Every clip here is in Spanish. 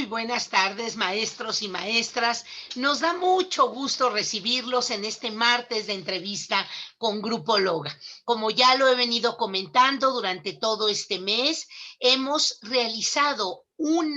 Muy buenas tardes, maestros y maestras. Nos da mucho gusto recibirlos en este martes de entrevista con Grupo Loga. Como ya lo he venido comentando durante todo este mes, hemos realizado un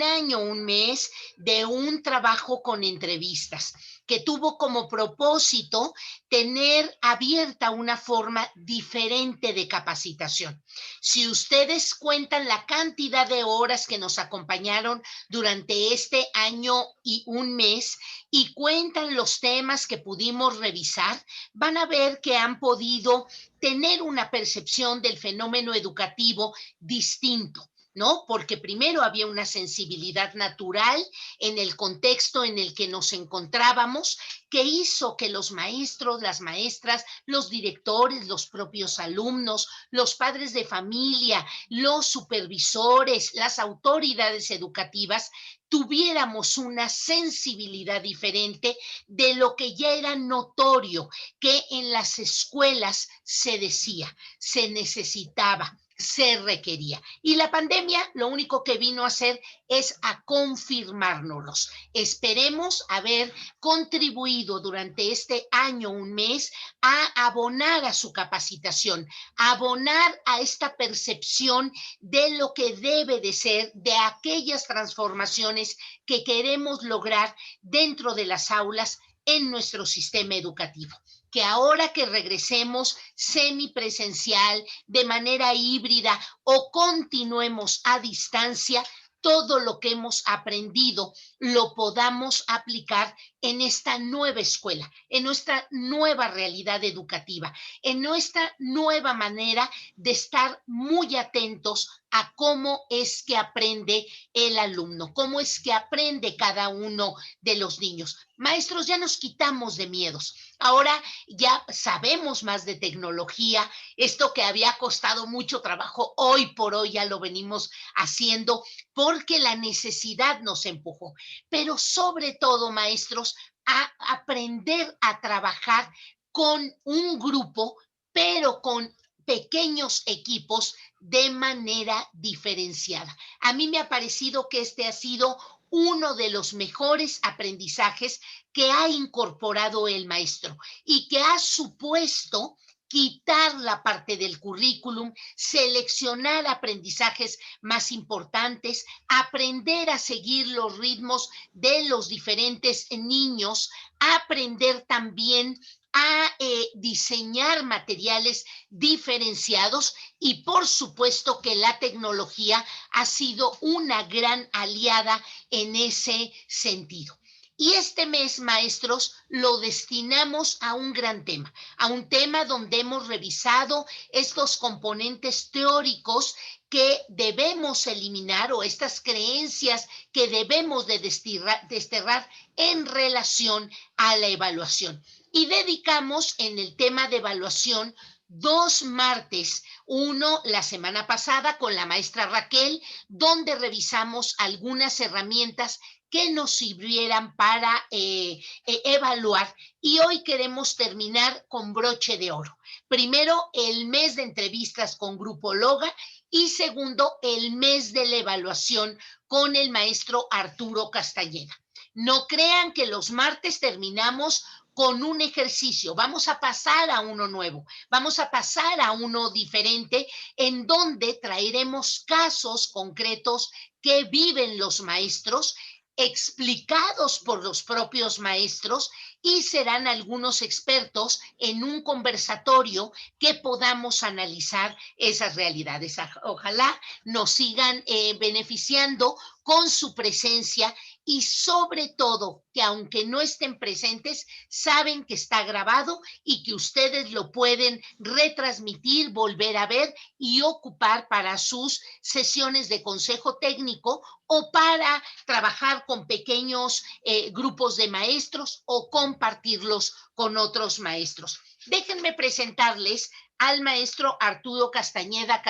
mes de un trabajo con entrevistas que tuvo como propósito tener abierta una forma diferente de capacitación. Si ustedes cuentan la cantidad de horas que nos acompañaron durante este año y un mes y cuentan los temas que pudimos revisar, van a ver que han podido tener una percepción del fenómeno educativo distinto. ¿No? Porque primero había una sensibilidad natural en el contexto en el que nos encontrábamos, que hizo que los maestros, las maestras, los directores, los propios alumnos, los padres de familia, los supervisores, las autoridades educativas, tuviéramos una sensibilidad diferente de lo que ya era notorio que en las escuelas se decía, se necesitaba, se requería. Y la pandemia lo único que vino a hacer es a confirmárnoslos. Esperemos haber contribuido durante este año, un mes, a abonar a su capacitación, a abonar a esta percepción de lo que debe de ser, de aquellas transformaciones que queremos lograr dentro de las aulas en nuestro sistema educativo. Que ahora que regresemos semipresencial, de manera híbrida o continuemos a distancia, todo lo que hemos aprendido lo podamos aplicar en esta nueva escuela, en nuestra nueva realidad educativa, en nuestra nueva manera de estar muy atentos a cómo es que aprende el alumno, cómo es que aprende cada uno de los niños. Maestros, ya nos quitamos de miedos. Ahora ya sabemos más de tecnología, esto que había costado mucho trabajo, hoy por hoy ya lo venimos haciendo porque la necesidad nos empujó. Pero sobre todo, maestros, a aprender a trabajar con un grupo, pero con pequeños equipos de manera diferenciada. A mí me ha parecido que este ha sido uno de los mejores aprendizajes que ha incorporado el maestro y que ha supuesto quitar la parte del currículum, seleccionar aprendizajes más importantes, aprender a seguir los ritmos de los diferentes niños, aprender también a diseñar materiales diferenciados y por supuesto que la tecnología ha sido una gran aliada en ese sentido. Y este mes, maestros, lo destinamos a un gran tema, a un tema donde hemos revisado estos componentes teóricos que debemos eliminar o estas creencias que debemos de desterrar en relación a la evaluación. Y dedicamos en el tema de evaluación 2 martes, uno la semana pasada con la maestra Raquel, donde revisamos algunas herramientas que nos sirvieran para evaluar. Y hoy queremos terminar con broche de oro. Primero, el mes de entrevistas con Grupo Loga y segundo, el mes de la evaluación con el maestro Arturo Castañeda. No crean que los martes terminamos con un ejercicio, vamos a pasar a uno nuevo, vamos a pasar a uno diferente en donde traeremos casos concretos que viven los maestros explicados por los propios maestros y serán algunos expertos en un conversatorio que podamos analizar esas realidades. Ojalá nos sigan beneficiando con su presencia y sobre todo que aunque no estén presentes, saben que está grabado y que ustedes lo pueden retransmitir, volver a ver y ocupar para sus sesiones de consejo técnico o para trabajar con pequeños grupos de maestros o compartirlos con otros maestros. Déjenme presentarles al maestro Arturo Castañeda,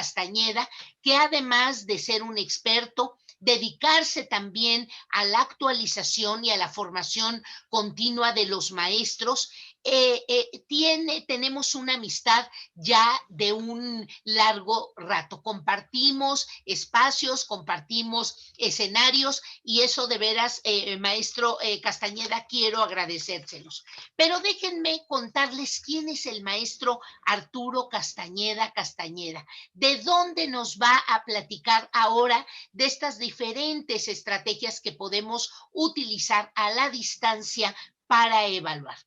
que además de ser un experto, dedicarse también a la actualización y a la formación continua de los maestros, tenemos una amistad ya de un largo rato. Compartimos espacios, compartimos escenarios y eso de veras, maestro Castañeda, quiero agradecérselos. Pero déjenme contarles quién es el maestro Arturo Castañeda Castañeda. ¿De dónde nos va a platicar ahora de estas diferentes estrategias que podemos utilizar a la distancia para evaluar?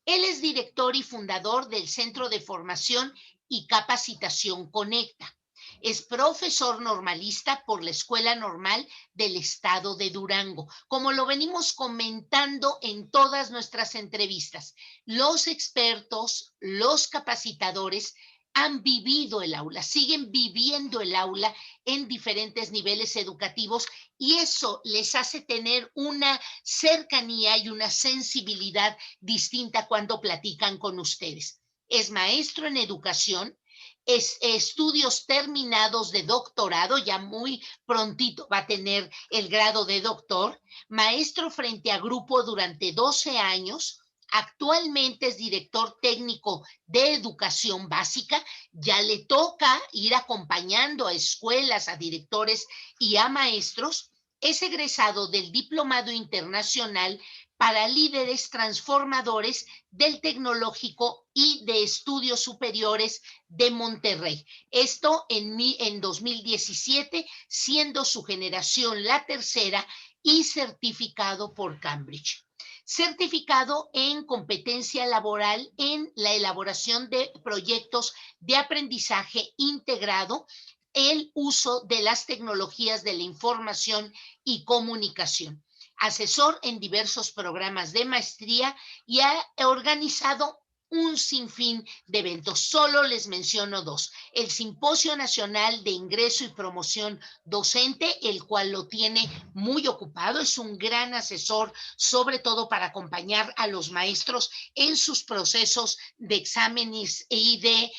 Él es director y fundador del Centro de Formación y Capacitación Conecta. Es profesor normalista por la Escuela Normal del Estado de Durango. Como lo venimos comentando en todas nuestras entrevistas, los expertos, los capacitadores han vivido el aula, siguen viviendo el aula en diferentes niveles educativos y eso les hace tener una cercanía y una sensibilidad distinta cuando platican con ustedes. Es maestro en educación, estudios terminados de doctorado, ya muy prontito va a tener el grado de doctor, maestro frente a grupo durante 12 años, actualmente es director técnico de educación básica, ya le toca ir acompañando a escuelas, a directores y a maestros. Es egresado del Diplomado Internacional para Líderes Transformadores del Tecnológico y de Estudios Superiores de Monterrey. Esto en 2017, siendo su generación la tercera y certificado por Cambridge. Certificado en competencia laboral en la elaboración de proyectos de aprendizaje integrado, el uso de las tecnologías de la información y comunicación. Asesor en diversos programas de maestría y ha organizado un sinfín de eventos. Solo les menciono dos. El Simposio Nacional de Ingreso y Promoción Docente, el cual lo tiene muy ocupado, es un gran asesor, sobre todo para acompañar a los maestros en sus procesos de exámenes y de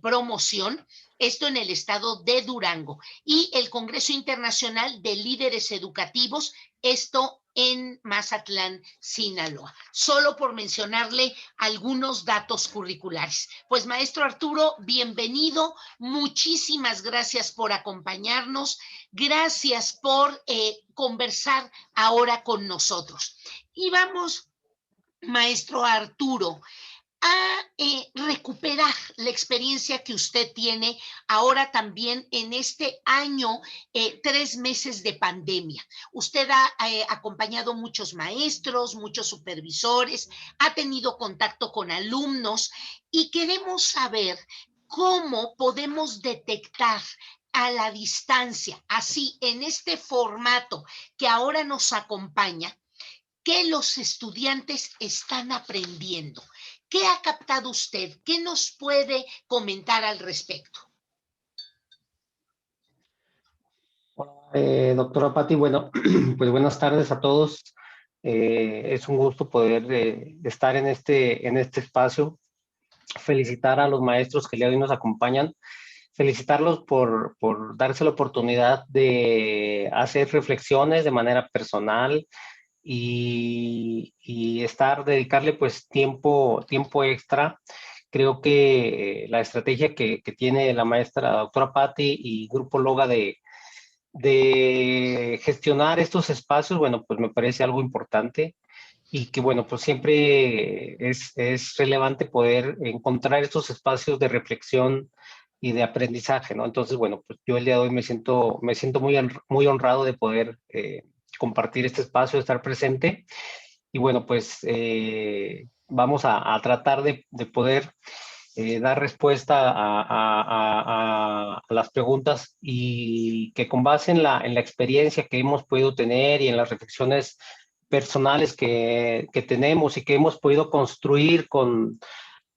promoción. Esto en el estado de Durango. Y el Congreso Internacional de Líderes Educativos, esto en Mazatlán, Sinaloa. Solo por mencionarle algunos datos curriculares. Pues maestro Arturo, bienvenido. Muchísimas gracias por acompañarnos. Gracias por conversar ahora con nosotros. Y vamos, maestro Arturo, a recuperar la experiencia que usted tiene ahora también en este año, 3 meses de pandemia. Usted ha acompañado muchos maestros, muchos supervisores, ha tenido contacto con alumnos y queremos saber cómo podemos detectar a la distancia, así en este formato que ahora nos acompaña, que los estudiantes están aprendiendo. ¿Qué ha captado usted? ¿Qué nos puede comentar al respecto? Doctora Patti, bueno, pues buenas tardes a todos. Es un gusto poder estar en este espacio. Felicitar a los maestros que hoy nos acompañan. Felicitarlos por darse la oportunidad de hacer reflexiones de manera personal y dedicarle pues tiempo extra. Creo que la estrategia que tiene la maestra doctora Patti y Grupo Loga de gestionar estos espacios, bueno, pues me parece algo importante y que, bueno, pues siempre es relevante poder encontrar estos espacios de reflexión y de aprendizaje, ¿no? Entonces, bueno, pues yo el día de hoy me siento muy honrado de poder compartir este espacio, estar presente y, bueno, pues vamos a tratar de poder dar respuesta a las preguntas y que con base en la experiencia que hemos podido tener y en las reflexiones personales que tenemos y que hemos podido construir con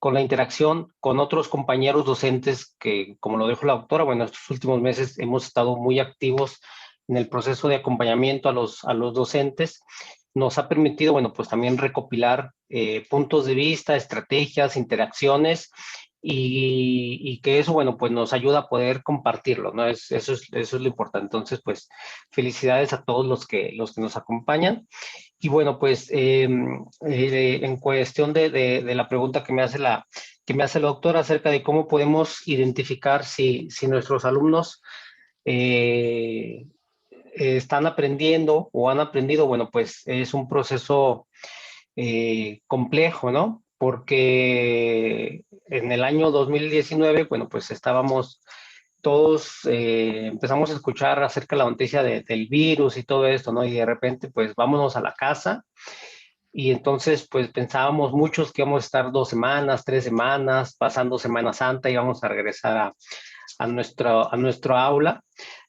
la interacción con otros compañeros docentes que, como lo dijo la doctora, bueno, estos últimos meses hemos estado muy activos en el proceso de acompañamiento a los docentes, nos ha permitido, bueno, pues también recopilar puntos de vista, estrategias, interacciones y que eso, bueno, pues nos ayuda a poder compartirlo, ¿no? Eso es lo importante. Entonces, pues, felicidades a todos los que nos acompañan. Y bueno, pues, en cuestión de la pregunta que me hace la doctora acerca de cómo podemos identificar si nuestros alumnos eh, están aprendiendo o han aprendido, bueno, pues es un proceso complejo, ¿no? Porque en el año 2019, bueno, pues estábamos todos, empezamos a escuchar acerca de la noticia del virus y todo esto, ¿no? Y de repente, pues vámonos a la casa. Y entonces, pues pensábamos muchos que íbamos a estar 2 semanas, 3 semanas, pasando Semana Santa, íbamos a regresar a nuestro aula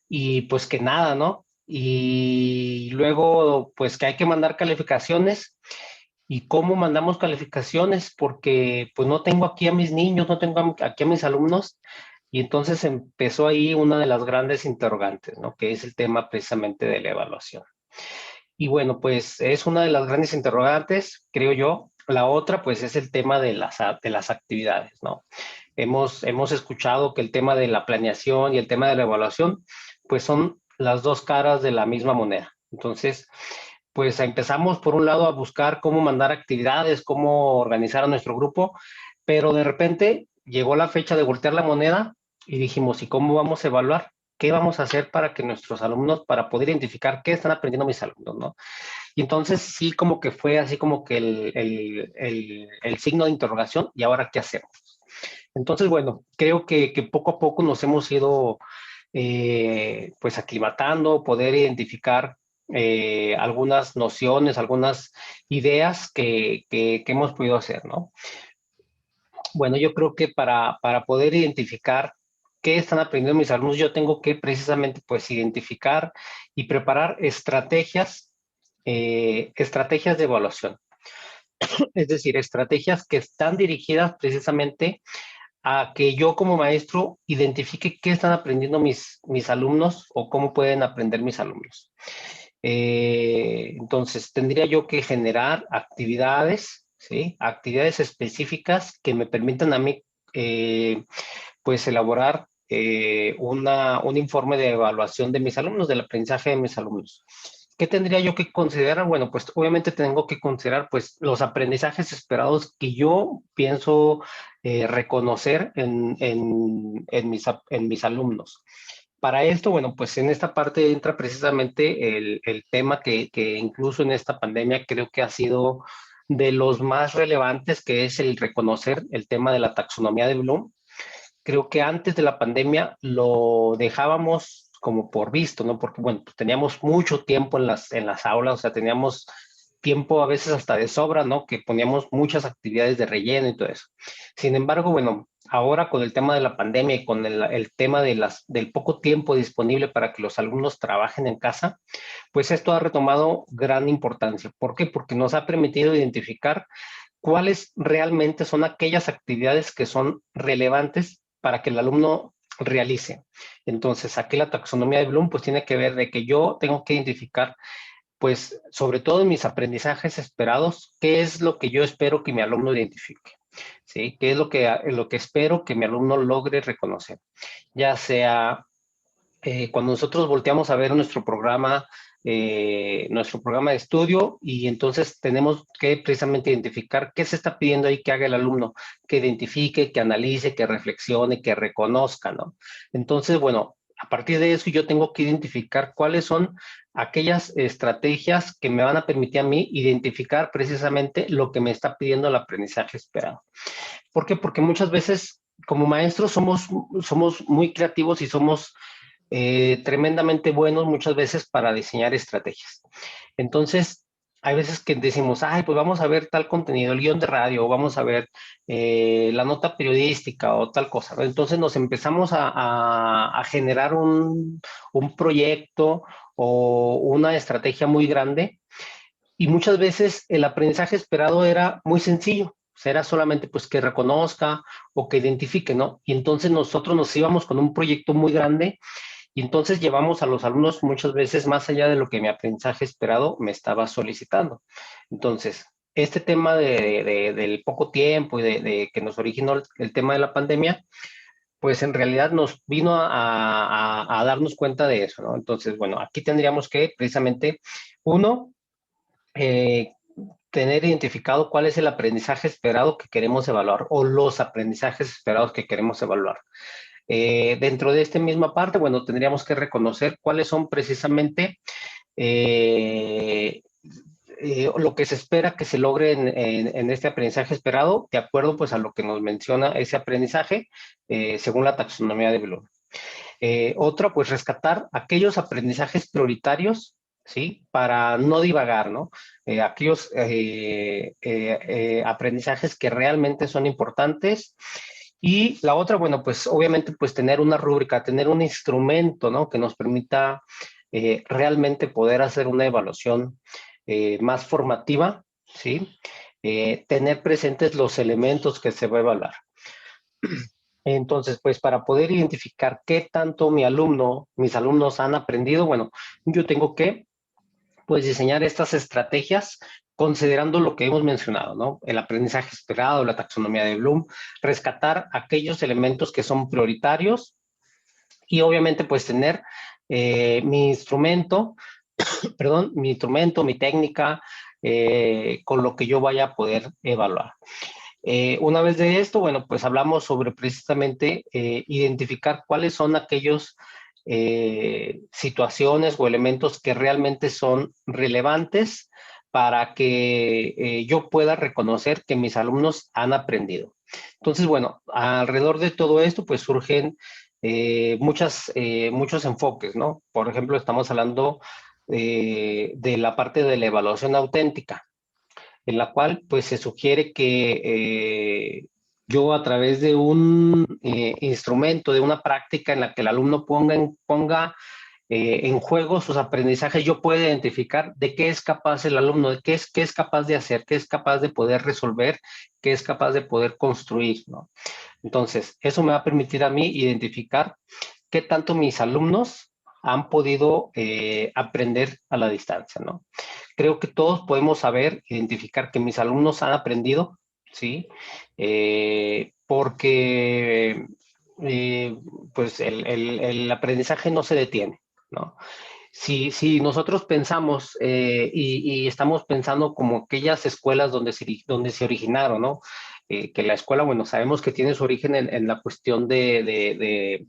y pues que nada, ¿no? Y luego, pues que hay que mandar calificaciones. ¿Y cómo mandamos calificaciones? Porque pues no tengo aquí a mis niños, no tengo aquí a mis alumnos. Y entonces empezó ahí una de las grandes interrogantes, ¿no? Que es el tema precisamente de la evaluación. Y bueno, pues es una de las grandes interrogantes, creo yo. La otra, pues es el tema de las actividades, ¿no? Hemos escuchado que el tema de la planeación y el tema de la evaluación, pues son las dos caras de la misma moneda. Entonces, pues empezamos por un lado a buscar cómo mandar actividades, cómo organizar a nuestro grupo, pero de repente llegó la fecha de voltear la moneda y dijimos, ¿y cómo vamos a evaluar? ¿Qué vamos a hacer para que nuestros alumnos, para poder identificar qué están aprendiendo mis alumnos, ¿no? Y entonces sí como que fue así como que el signo de interrogación, ¿y ahora qué hacemos? Entonces, bueno, creo que poco a poco nos hemos ido pues aclimatando, poder identificar algunas nociones, algunas ideas que hemos podido hacer, ¿no? Bueno, yo creo que para poder identificar qué están aprendiendo mis alumnos, yo tengo que precisamente pues identificar y preparar estrategias de evaluación, es decir, estrategias que están dirigidas precisamente a que yo como maestro identifique qué están aprendiendo mis alumnos o cómo pueden aprender mis alumnos. Entonces, tendría yo que generar actividades, ¿sí? Actividades específicas que me permitan a mí, pues, elaborar un informe de evaluación de mis alumnos, del aprendizaje de mis alumnos. ¿Qué tendría yo que considerar? Bueno, pues obviamente tengo que considerar pues los aprendizajes esperados que yo pienso reconocer en mis alumnos. Para esto, bueno, pues en esta parte entra precisamente el tema que incluso en esta pandemia creo que ha sido de los más relevantes, que es el reconocer el tema de la taxonomía de Bloom. Creo que antes de la pandemia lo dejábamos como por visto, ¿no? Porque, bueno, pues teníamos mucho tiempo en las aulas, o sea, teníamos tiempo a veces hasta de sobra, ¿no? Que poníamos muchas actividades de relleno y todo eso. Sin embargo, bueno, ahora con el tema de la pandemia y con el tema del poco tiempo disponible para que los alumnos trabajen en casa, pues esto ha retomado gran importancia. ¿Por qué? Porque nos ha permitido identificar cuáles realmente son aquellas actividades que son relevantes para que el alumno realice. Entonces, aquí la taxonomía de Bloom pues tiene que ver de que yo tengo que identificar pues sobre todo en mis aprendizajes esperados, qué es lo que yo espero que mi alumno identifique, ¿sí? ¿Qué es lo que espero que mi alumno logre reconocer? Ya sea cuando nosotros volteamos a ver nuestro programa de estudio y entonces tenemos que precisamente identificar qué se está pidiendo ahí que haga el alumno, que identifique, que analice, que reflexione, que reconozca, ¿no? Entonces, bueno, a partir de eso yo tengo que identificar cuáles son aquellas estrategias que me van a permitir a mí identificar precisamente lo que me está pidiendo el aprendizaje esperado. ¿Por qué? Porque muchas veces como maestros somos muy creativos y somos tremendamente buenos muchas veces para diseñar estrategias. Entonces, hay veces que decimos, ay, pues vamos a ver tal contenido, el guión de radio, o vamos a ver la nota periodística o tal cosa, ¿no? Entonces nos empezamos a generar un proyecto o una estrategia muy grande y muchas veces el aprendizaje esperado era muy sencillo. O sea, era solamente pues que reconozca o que identifique, ¿no? Y entonces nosotros nos íbamos con un proyecto muy grande y entonces llevamos a los alumnos muchas veces más allá de lo que mi aprendizaje esperado me estaba solicitando. Entonces, este tema del poco tiempo y de que nos originó el tema de la pandemia, pues en realidad nos vino a darnos cuenta de eso, ¿no? Entonces, bueno, aquí tendríamos que precisamente, uno, eh, tener identificado cuál es el aprendizaje esperado que queremos evaluar o los aprendizajes esperados que queremos evaluar. Dentro de esta misma parte, bueno, tendríamos que reconocer cuáles son precisamente eh, lo que se espera que se logre en este aprendizaje esperado, de acuerdo pues a lo que nos menciona ese aprendizaje, según la taxonomía de Bloom. Otra, pues rescatar aquellos aprendizajes prioritarios, ¿sí? Para no divagar, ¿no? Aquellos aprendizajes que realmente son importantes. Y la otra, bueno, pues obviamente, pues tener una rúbrica, tener un instrumento, ¿no? Que nos permita realmente poder hacer una evaluación más formativa, ¿sí? Tener presentes los elementos que se va a evaluar. Entonces, pues para poder identificar qué tanto mis alumnos han aprendido, bueno, yo tengo que, pues, diseñar estas estrategias considerando lo que hemos mencionado, ¿no? El aprendizaje esperado, la taxonomía de Bloom, rescatar aquellos elementos que son prioritarios y obviamente, pues, tener mi instrumento, perdón, mi instrumento, mi técnica, con lo que yo vaya a poder evaluar. Una vez de esto, bueno, pues hablamos sobre precisamente identificar cuáles son aquellos situaciones o elementos que realmente son relevantes para que yo pueda reconocer que mis alumnos han aprendido. Entonces, bueno, alrededor de todo esto, pues surgen muchos enfoques, ¿no? Por ejemplo, estamos hablando de la parte de la evaluación auténtica, en la cual pues se sugiere que yo a través de un instrumento, de una práctica en la que el alumno ponga en juego sus aprendizajes, yo puedo identificar de qué es capaz el alumno, de qué es capaz de hacer, qué es capaz de poder resolver, qué es capaz de poder construir, ¿no? Entonces, eso me va a permitir a mí identificar qué tanto mis alumnos han podido aprender a la distancia, ¿no? Creo que todos podemos saber, identificar que mis alumnos han aprendido, ¿sí? Porque pues el aprendizaje no se detiene, ¿no? Si nosotros pensamos y estamos pensando como aquellas escuelas donde se originaron, ¿no? Que la escuela, bueno, sabemos que tiene su origen en la cuestión de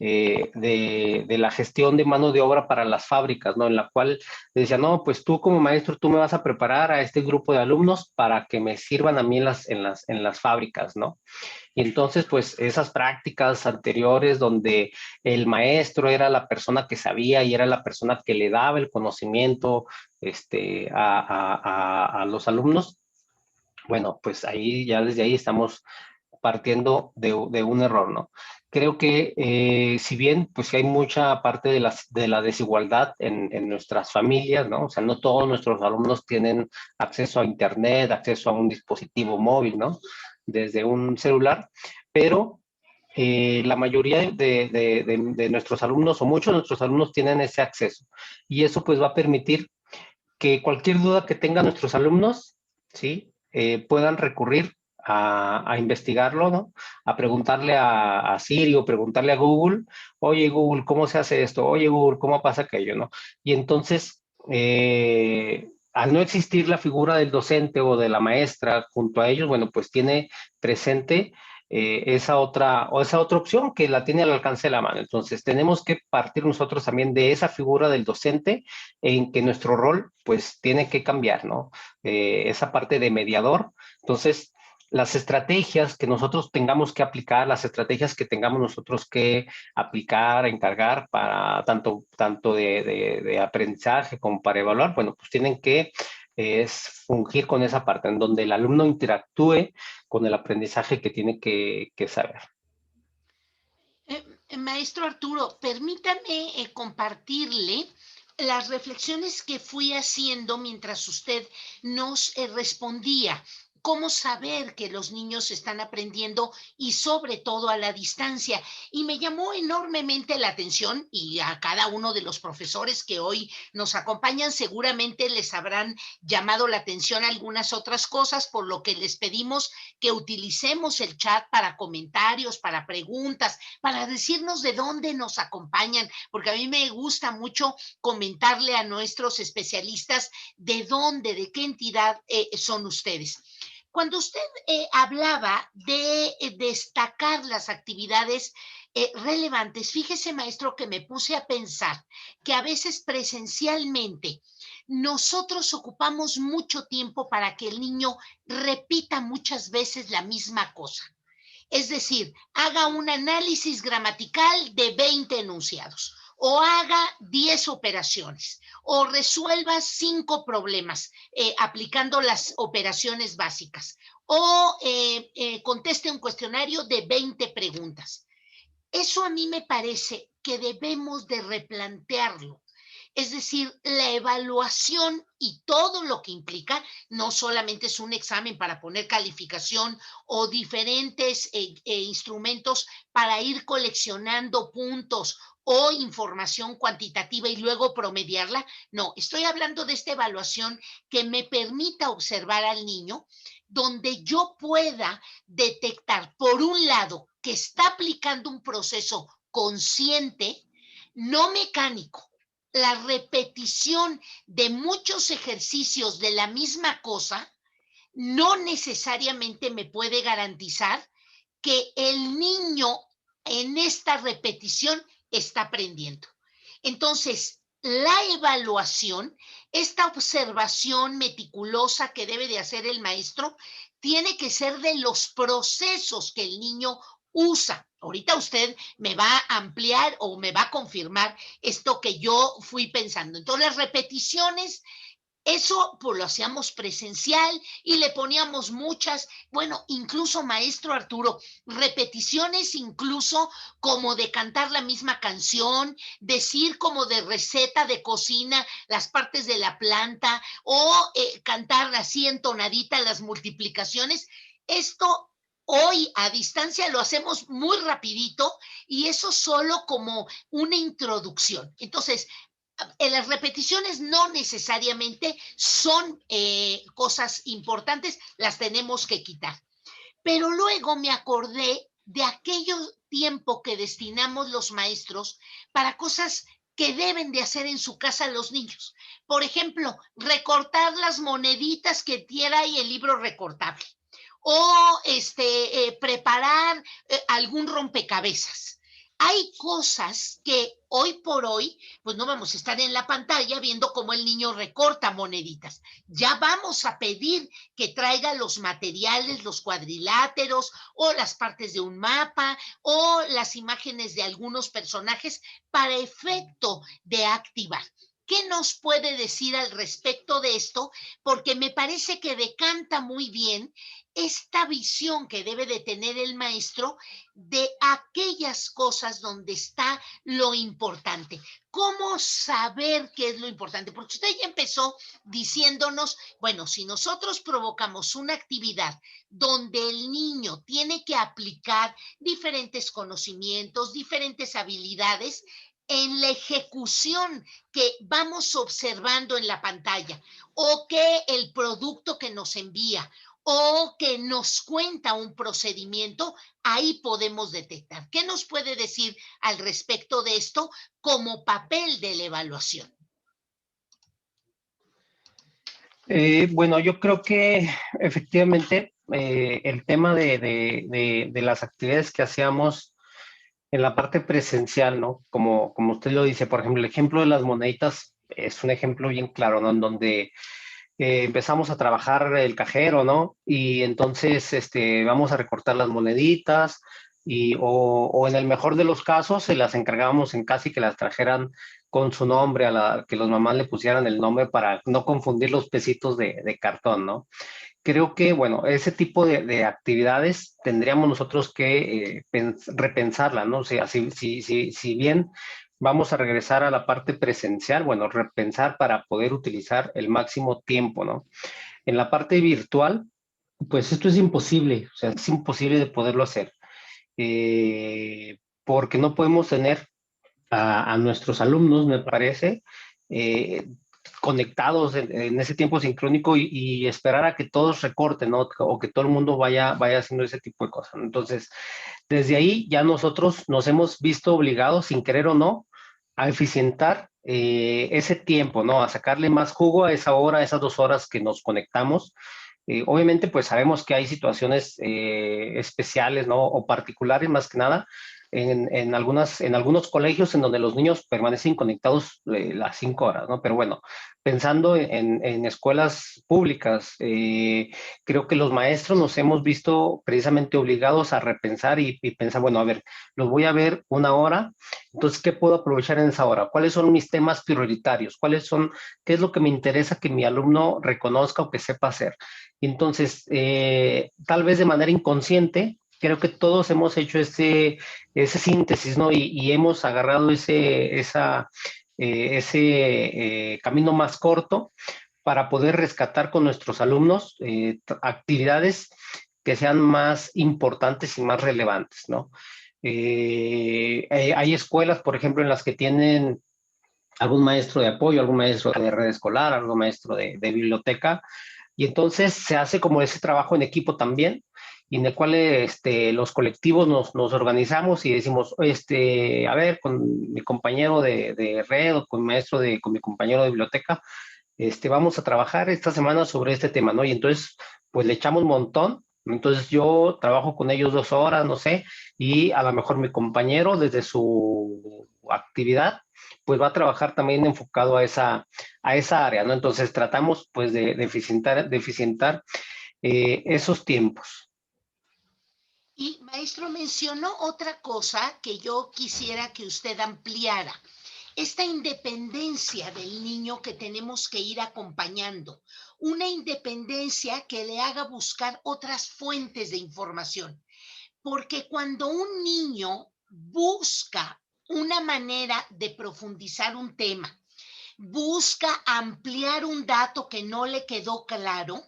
la gestión de mano de obra para las fábricas, ¿no? En la cual decía, no, pues tú como maestro, tú me vas a preparar a este grupo de alumnos para que me sirvan a mí en las fábricas, ¿no? Y entonces, pues esas prácticas anteriores donde el maestro era la persona que sabía y era la persona que le daba el conocimiento a los alumnos, bueno, pues ahí ya desde ahí estamos partiendo de un error, ¿no? Creo que si bien pues hay mucha parte de la desigualdad en nuestras familias, ¿no? O sea, no todos nuestros alumnos tienen acceso a internet, acceso a un dispositivo móvil, ¿no? Desde un celular, pero la mayoría de nuestros alumnos o muchos de nuestros alumnos tienen ese acceso y eso pues va a permitir que cualquier duda que tengan nuestros alumnos, ¿sí? Puedan recurrir a investigarlo, ¿no? A preguntarle a Siri o preguntarle a Google, oye Google, ¿cómo se hace esto? Oye Google, ¿cómo pasa aquello? ¿No? Y entonces, al no existir la figura del docente o de la maestra junto a ellos, bueno, pues tiene presente esa otra opción que la tiene al alcance de la mano. Entonces, tenemos que partir nosotros también de esa figura del docente en que nuestro rol pues tiene que cambiar, ¿no? Esa parte de mediador. Entonces, las estrategias que nosotros tengamos que aplicar, las estrategias que tengamos nosotros que aplicar, encargar para tanto de aprendizaje como para evaluar, bueno, pues tienen que es fungir con esa parte en donde el alumno interactúe con el aprendizaje que tiene que saber. Maestro Arturo, permítame compartirle las reflexiones que fui haciendo mientras usted nos respondía. cómo saber que los niños están aprendiendo y sobre todo a la distancia. Y me llamó enormemente la atención, y a cada uno de los profesores que hoy nos acompañan seguramente les habrán llamado la atención algunas otras cosas, por lo que les pedimos que utilicemos el chat para comentarios, para preguntas, para decirnos de dónde nos acompañan, porque a mí me gusta mucho comentarle a nuestros especialistas de dónde, de qué entidad son ustedes. Cuando usted hablaba de destacar las actividades relevantes, fíjese, maestro, que me puse a pensar que a veces presencialmente nosotros ocupamos mucho tiempo para que el niño repita muchas veces la misma cosa. Es decir, haga un análisis gramatical de 20 enunciados, o haga 10 operaciones, o resuelva 5 problemas aplicando las operaciones básicas, o conteste un cuestionario de 20 preguntas. Eso a mí me parece que debemos de replantearlo. Es decir, la evaluación y todo lo que implica, no solamente es un examen para poner calificación o diferentes instrumentos para ir coleccionando puntos o información cuantitativa y luego promediarla. No, estoy hablando de esta evaluación que me permita observar al niño, donde yo pueda detectar, por un lado, que está aplicando un proceso consciente, no mecánico. La repetición de muchos ejercicios de la misma cosa no necesariamente me puede garantizar que el niño en esta repetición está aprendiendo. Entonces, la evaluación, esta observación meticulosa que debe de hacer el maestro, tiene que ser de los procesos que el niño usa. Ahorita usted me va a ampliar o me va a confirmar esto que yo fui pensando. Entonces, las repeticiones, eso pues lo hacíamos presencial y le poníamos muchas, bueno, incluso maestro Arturo, repeticiones incluso como de cantar la misma canción, decir como de receta de cocina las partes de la planta o cantar así entonadita las multiplicaciones. Esto hoy a distancia lo hacemos muy rapidito y eso solo como una introducción. Entonces, las repeticiones no necesariamente son cosas importantes, las tenemos que quitar. Pero luego me acordé de aquello tiempo que destinamos los maestros para cosas que deben de hacer en su casa los niños. Por ejemplo, recortar las moneditas que tiene ahí el libro recortable, o preparar algún rompecabezas. Hay cosas que hoy por hoy, pues no vamos a estar en la pantalla viendo cómo el niño recorta moneditas. Ya vamos a pedir que traiga los materiales, los cuadriláteros o las partes de un mapa o las imágenes de algunos personajes para efecto de activar. ¿Qué nos puede decir al respecto de esto? Porque me parece que decanta muy bien esta visión que debe de tener el maestro de aquellas cosas donde está lo importante. ¿Cómo saber qué es lo importante? Porque usted ya empezó diciéndonos, bueno, si nosotros provocamos una actividad donde el niño tiene que aplicar diferentes conocimientos, diferentes habilidades, en la ejecución que vamos observando en la pantalla, o que el producto que nos envía, o que nos cuenta un procedimiento, ahí podemos detectar. ¿Qué nos puede decir al respecto de esto como papel de la evaluación? Bueno, yo creo que efectivamente el tema de las actividades que hacíamos en la parte presencial, ¿no? Como usted lo dice, por ejemplo, el ejemplo de las moneditas es un ejemplo bien claro, ¿no? En donde empezamos a trabajar el cajero, ¿no? Y entonces vamos a recortar las moneditas o en el mejor de los casos se las encargábamos en casa y que las trajeran con su nombre, que los mamás le pusieran el nombre para no confundir los pesitos de cartón, ¿no? Creo que, bueno, ese tipo de actividades tendríamos nosotros que repensarla, ¿no? O sea, si bien vamos a regresar a la parte presencial, bueno, repensar para poder utilizar el máximo tiempo, ¿no? En la parte virtual, Pues esto es imposible, o sea, es imposible de poderlo hacer, porque no podemos tener a nuestros alumnos, me parece, eh, conectados en ese tiempo sincrónico y esperar a que todos recorten, ¿no? O que todo el mundo vaya haciendo ese tipo de cosas. Entonces, desde ahí ya nosotros nos hemos visto obligados, sin querer o no, a eficientar ese tiempo, ¿no? A sacarle más jugo a esa hora, a esas 2 horas que nos conectamos. Obviamente, pues sabemos que hay situaciones especiales, ¿no? O particulares más que nada en algunos colegios en donde los niños permanecen conectados las 5 horas, ¿no? Pero bueno, pensando en escuelas públicas, creo que los maestros nos hemos visto precisamente obligados a repensar y pensar, bueno, a ver, los voy a ver 1 hora, entonces, ¿qué puedo aprovechar en esa hora? ¿Cuáles son mis temas prioritarios? ¿Qué es lo que me interesa que mi alumno reconozca o que sepa hacer? Entonces, tal vez de manera inconsciente, creo que todos hemos hecho ese síntesis, ¿no? Y hemos agarrado ese camino más corto para poder rescatar con nuestros alumnos actividades que sean más importantes y más relevantes, ¿no? Hay escuelas, por ejemplo, en las que tienen algún maestro de apoyo, algún maestro de red escolar, algún maestro de biblioteca, y entonces se hace como ese trabajo en equipo también, y en el cual los colectivos nos organizamos y decimos, a ver, con mi compañero de red o con mi compañero de biblioteca, vamos a trabajar esta semana sobre este tema, ¿no? Y entonces, pues le echamos un montón. Entonces yo trabajo con ellos 2 horas, no sé, y a lo mejor mi compañero desde su actividad, pues va a trabajar también enfocado a esa área, ¿no? Entonces tratamos pues de eficientar esos tiempos. Y maestro, mencionó otra cosa que yo quisiera que usted ampliara. Esta independencia del niño que tenemos que ir acompañando, una independencia que le haga buscar otras fuentes de información, porque cuando un niño busca una manera de profundizar un tema, busca ampliar un dato que no le quedó claro,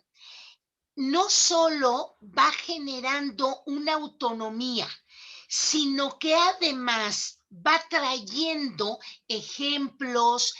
no solo va generando una autonomía, sino que además va trayendo ejemplos,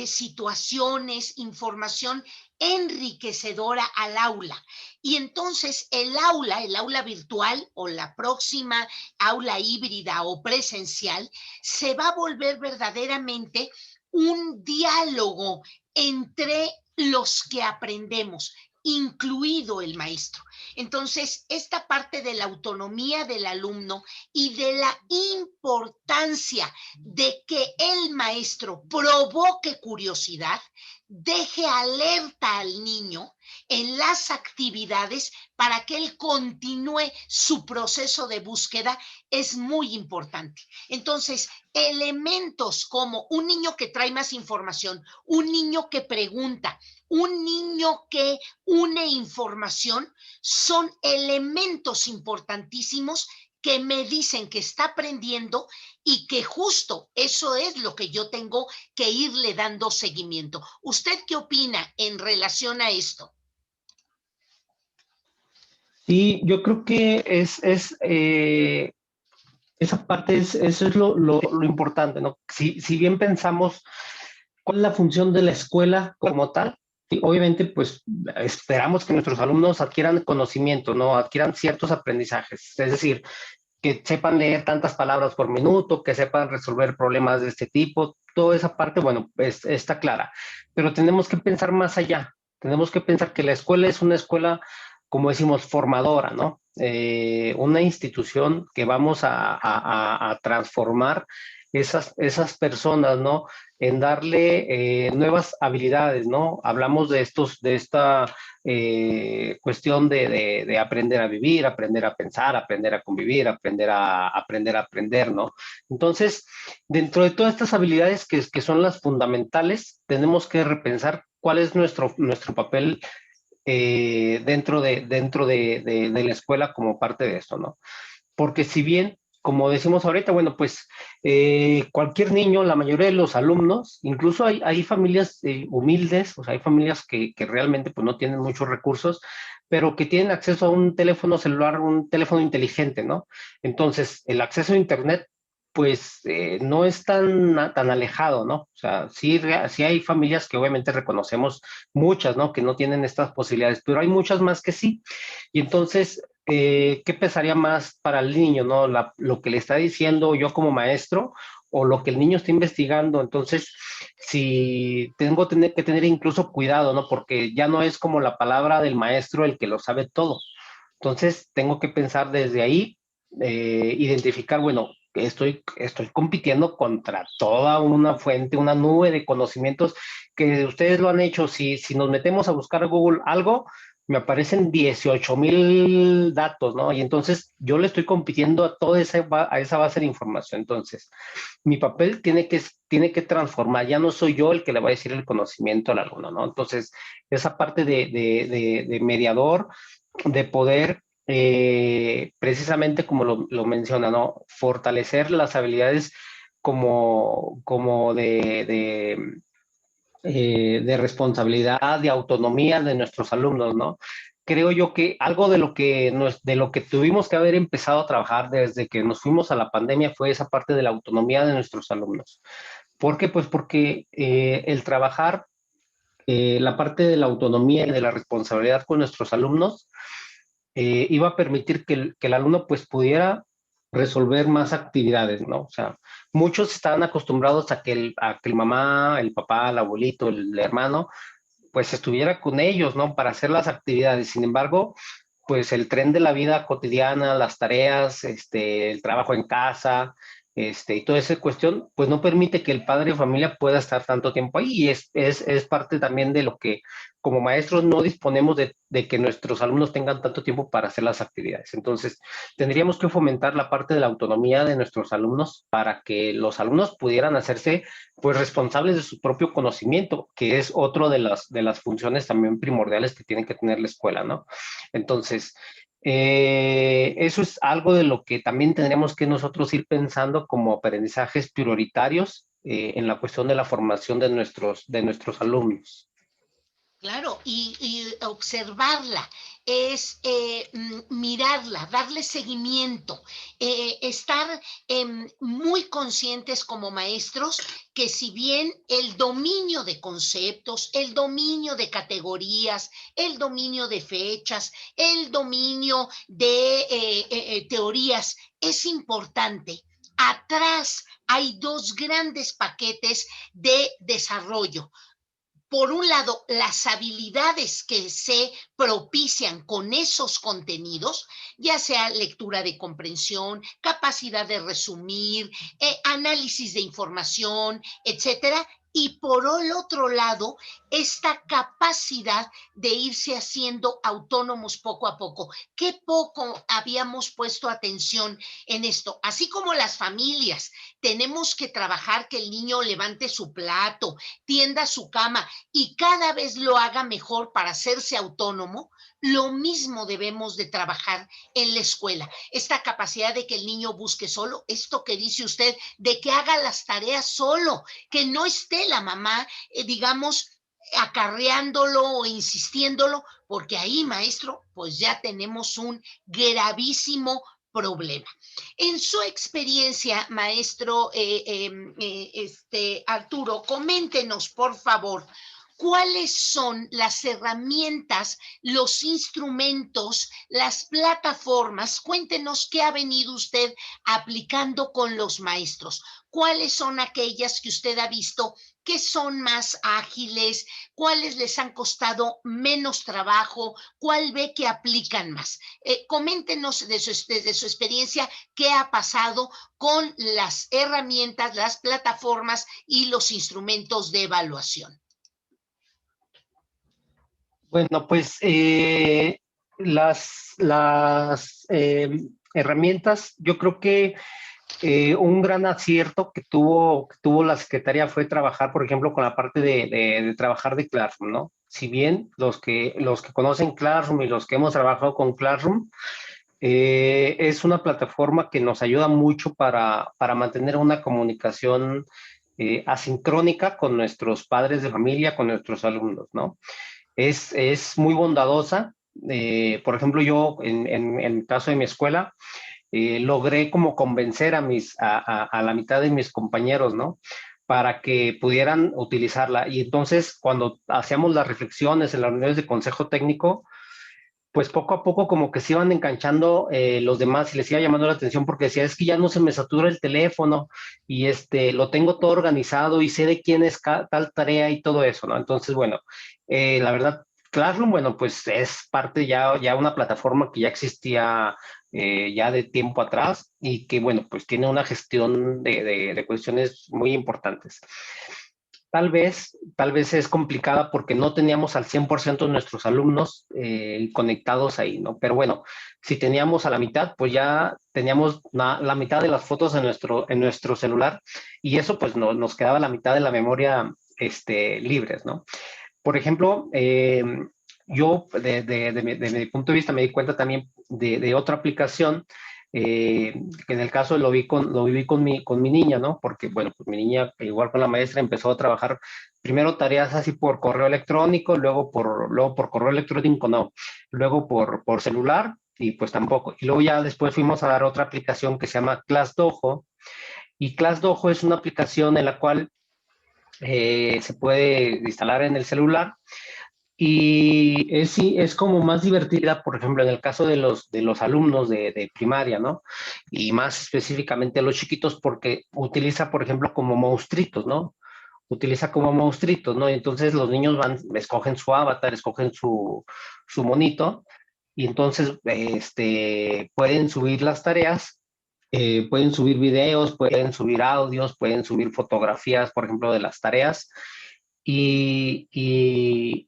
situaciones, información enriquecedora al aula. Y entonces el aula virtual o la próxima aula híbrida o presencial, se va a volver verdaderamente un diálogo entre los que aprendemos, incluido el maestro. Entonces, esta parte de la autonomía del alumno y de la importancia de que el maestro provoque curiosidad, deje alerta al niño en las actividades para que él continúe su proceso de búsqueda, es muy importante. Entonces, elementos como un niño que trae más información, un niño que pregunta, un niño que une información, son elementos importantísimos que me dicen que está aprendiendo y que justo eso es lo que yo tengo que irle dando seguimiento. ¿Usted qué opina en relación a esto? Sí, yo creo que esa parte eso es lo importante, ¿no? Si bien pensamos cuál es la función de la escuela como tal, y obviamente pues esperamos que nuestros alumnos adquieran conocimiento, ¿no? Adquieran ciertos aprendizajes, es decir, que sepan leer tantas palabras por minuto, que sepan resolver problemas de este tipo, toda esa parte, bueno, está clara, pero tenemos que pensar más allá, tenemos que pensar que la escuela es una escuela, como decimos, formadora, ¿no? Una institución que vamos a transformar esas personas, ¿no? En darle nuevas habilidades, ¿no? Hablamos de esta cuestión de aprender a vivir, aprender a pensar, aprender a convivir, aprender a aprender, ¿no? Entonces, dentro de todas estas habilidades que son las fundamentales, tenemos que repensar cuál es nuestro papel dentro de la escuela como parte de esto, ¿no? Porque si bien, como decimos ahorita, bueno, pues cualquier niño, la mayoría de los alumnos, incluso hay familias humildes, o sea, hay familias que realmente pues no tienen muchos recursos, pero que tienen acceso a un teléfono celular, un teléfono inteligente, ¿no? Entonces, el acceso a Internet, pues no es tan alejado, ¿no? O sea, sí, sí hay familias que obviamente reconocemos, muchas, ¿no? Que no tienen estas posibilidades, pero hay muchas más que sí. Y entonces, ¿qué pesaría más para el niño, ¿no? Lo que le está diciendo yo como maestro o lo que el niño está investigando. Entonces, si tengo que tener incluso cuidado, ¿no? Porque ya no es como la palabra del maestro el que lo sabe todo. Entonces, tengo que pensar desde ahí, identificar, bueno, estoy compitiendo contra toda una fuente, una nube de conocimientos que ustedes lo han hecho. Si nos metemos a buscar a Google algo, me aparecen 18,000 datos, ¿no? Y entonces yo le estoy compitiendo a a esa base de información. Entonces, mi papel tiene que transformar, ya no soy yo el que le va a decir el conocimiento al alumno, ¿no? Entonces, esa parte de mediador, de poder, precisamente como lo menciona, ¿no? Fortalecer las habilidades como de responsabilidad, de autonomía de nuestros alumnos, ¿no? Creo yo que algo de lo que tuvimos que haber empezado a trabajar desde que nos fuimos a la pandemia fue esa parte de la autonomía de nuestros alumnos. ¿Por qué? Pues porque el trabajar la parte de la autonomía y de la responsabilidad con nuestros alumnos iba a permitir que el alumno pues pudiera resolver más actividades, ¿no? O sea, muchos estaban acostumbrados a que el mamá, el papá, el abuelito, el hermano, pues estuviera con ellos, ¿no? Para hacer las actividades. Sin embargo, pues el tren de la vida cotidiana, las tareas, el trabajo en casa, y toda esa cuestión, pues no permite que el padre de familia pueda estar tanto tiempo ahí. Y es parte también de lo que como maestros no disponemos de que nuestros alumnos tengan tanto tiempo para hacer las actividades. Entonces, tendríamos que fomentar la parte de la autonomía de nuestros alumnos para que los alumnos pudieran hacerse pues responsables de su propio conocimiento, que es otro de las funciones también primordiales que tiene que tener la escuela, ¿no? Entonces, eso es algo de lo que también tendríamos que nosotros ir pensando como aprendizajes prioritarios en la cuestión de la formación de nuestros alumnos. Claro, y observarla es mirarla, darle seguimiento, estar muy conscientes como maestros que si bien el dominio de conceptos, el dominio de categorías, el dominio de fechas, el dominio de teorías es importante, atrás hay dos grandes paquetes de desarrollo. Por un lado, las habilidades que se propician con esos contenidos, ya sea lectura de comprensión, capacidad de resumir, análisis de información, etcétera. Y por el otro lado, esta capacidad de irse haciendo autónomos poco a poco. Qué poco habíamos puesto atención en esto. Así como las familias, tenemos que trabajar que el niño levante su plato, tienda su cama, y cada vez lo haga mejor para hacerse autónomo, lo mismo debemos de trabajar en la escuela. Esta capacidad de que el niño busque solo, esto que dice usted, de que haga las tareas solo, que no esté la mamá, digamos, acarreándolo o insistiéndolo, porque ahí, maestro, pues ya tenemos un gravísimo problema. En su experiencia, maestro Arturo, coméntenos, por favor, cuáles son las herramientas, los instrumentos, las plataformas. Cuéntenos qué ha venido usted aplicando con los maestros. ¿Cuáles son aquellas que usted ha visto que son más ágiles? ¿Cuáles les han costado menos trabajo? ¿Cuál ve que aplican más? Coméntenos desde su experiencia qué ha pasado con las herramientas, las plataformas y los instrumentos de evaluación. Bueno, pues las herramientas, yo creo que un gran acierto que tuvo la Secretaría fue trabajar, por ejemplo, con la parte de trabajar de Classroom, ¿no? Si bien los que conocen Classroom y los que hemos trabajado con Classroom, es una plataforma que nos ayuda mucho para mantener una comunicación asincrónica con nuestros padres de familia, con nuestros alumnos, ¿no? Es muy bondadosa, Por ejemplo, yo en el caso de mi escuela, logré como convencer a la mitad de mis compañeros, ¿no? Para que pudieran utilizarla. Y entonces, cuando hacíamos las reflexiones en las reuniones de consejo técnico, pues poco a poco como que se iban enganchando los demás y les iba llamando la atención porque decía, es que ya no se me satura el teléfono y lo tengo todo organizado y sé de quién es tal tarea y todo eso, ¿no? Entonces, bueno, la verdad, Classroom, bueno, pues es parte ya una plataforma que ya existía ya de tiempo atrás y que, bueno, pues tiene una gestión de cuestiones muy importantes. Tal vez es complicada porque no teníamos al 100% de nuestros alumnos conectados ahí, ¿no? Pero bueno, si teníamos a la mitad, pues ya teníamos la mitad de las fotos en nuestro celular y eso pues nos quedaba la mitad de la memoria libres, ¿no? Por ejemplo, yo de mi punto de vista me di cuenta también de otra aplicación que en el caso lo viví con mi niña, ¿no? Porque, bueno, pues mi niña, igual con la maestra, empezó a trabajar primero tareas así por correo electrónico, luego por correo electrónico, no, luego por celular y pues tampoco. Y luego ya después fuimos a dar otra aplicación que se llama ClassDojo y ClassDojo es una aplicación en la cual se puede instalar en el celular y sí, es como más divertida, por ejemplo, en el caso de los alumnos de primaria, ¿no? Y más específicamente los chiquitos, porque utiliza, por ejemplo, como monstruitos, ¿no? Utiliza como monstruitos, ¿no? Y entonces los niños escogen su avatar, escogen su monito, y entonces pueden subir las tareas, pueden subir videos, pueden subir audios, pueden subir fotografías, por ejemplo, de las tareas y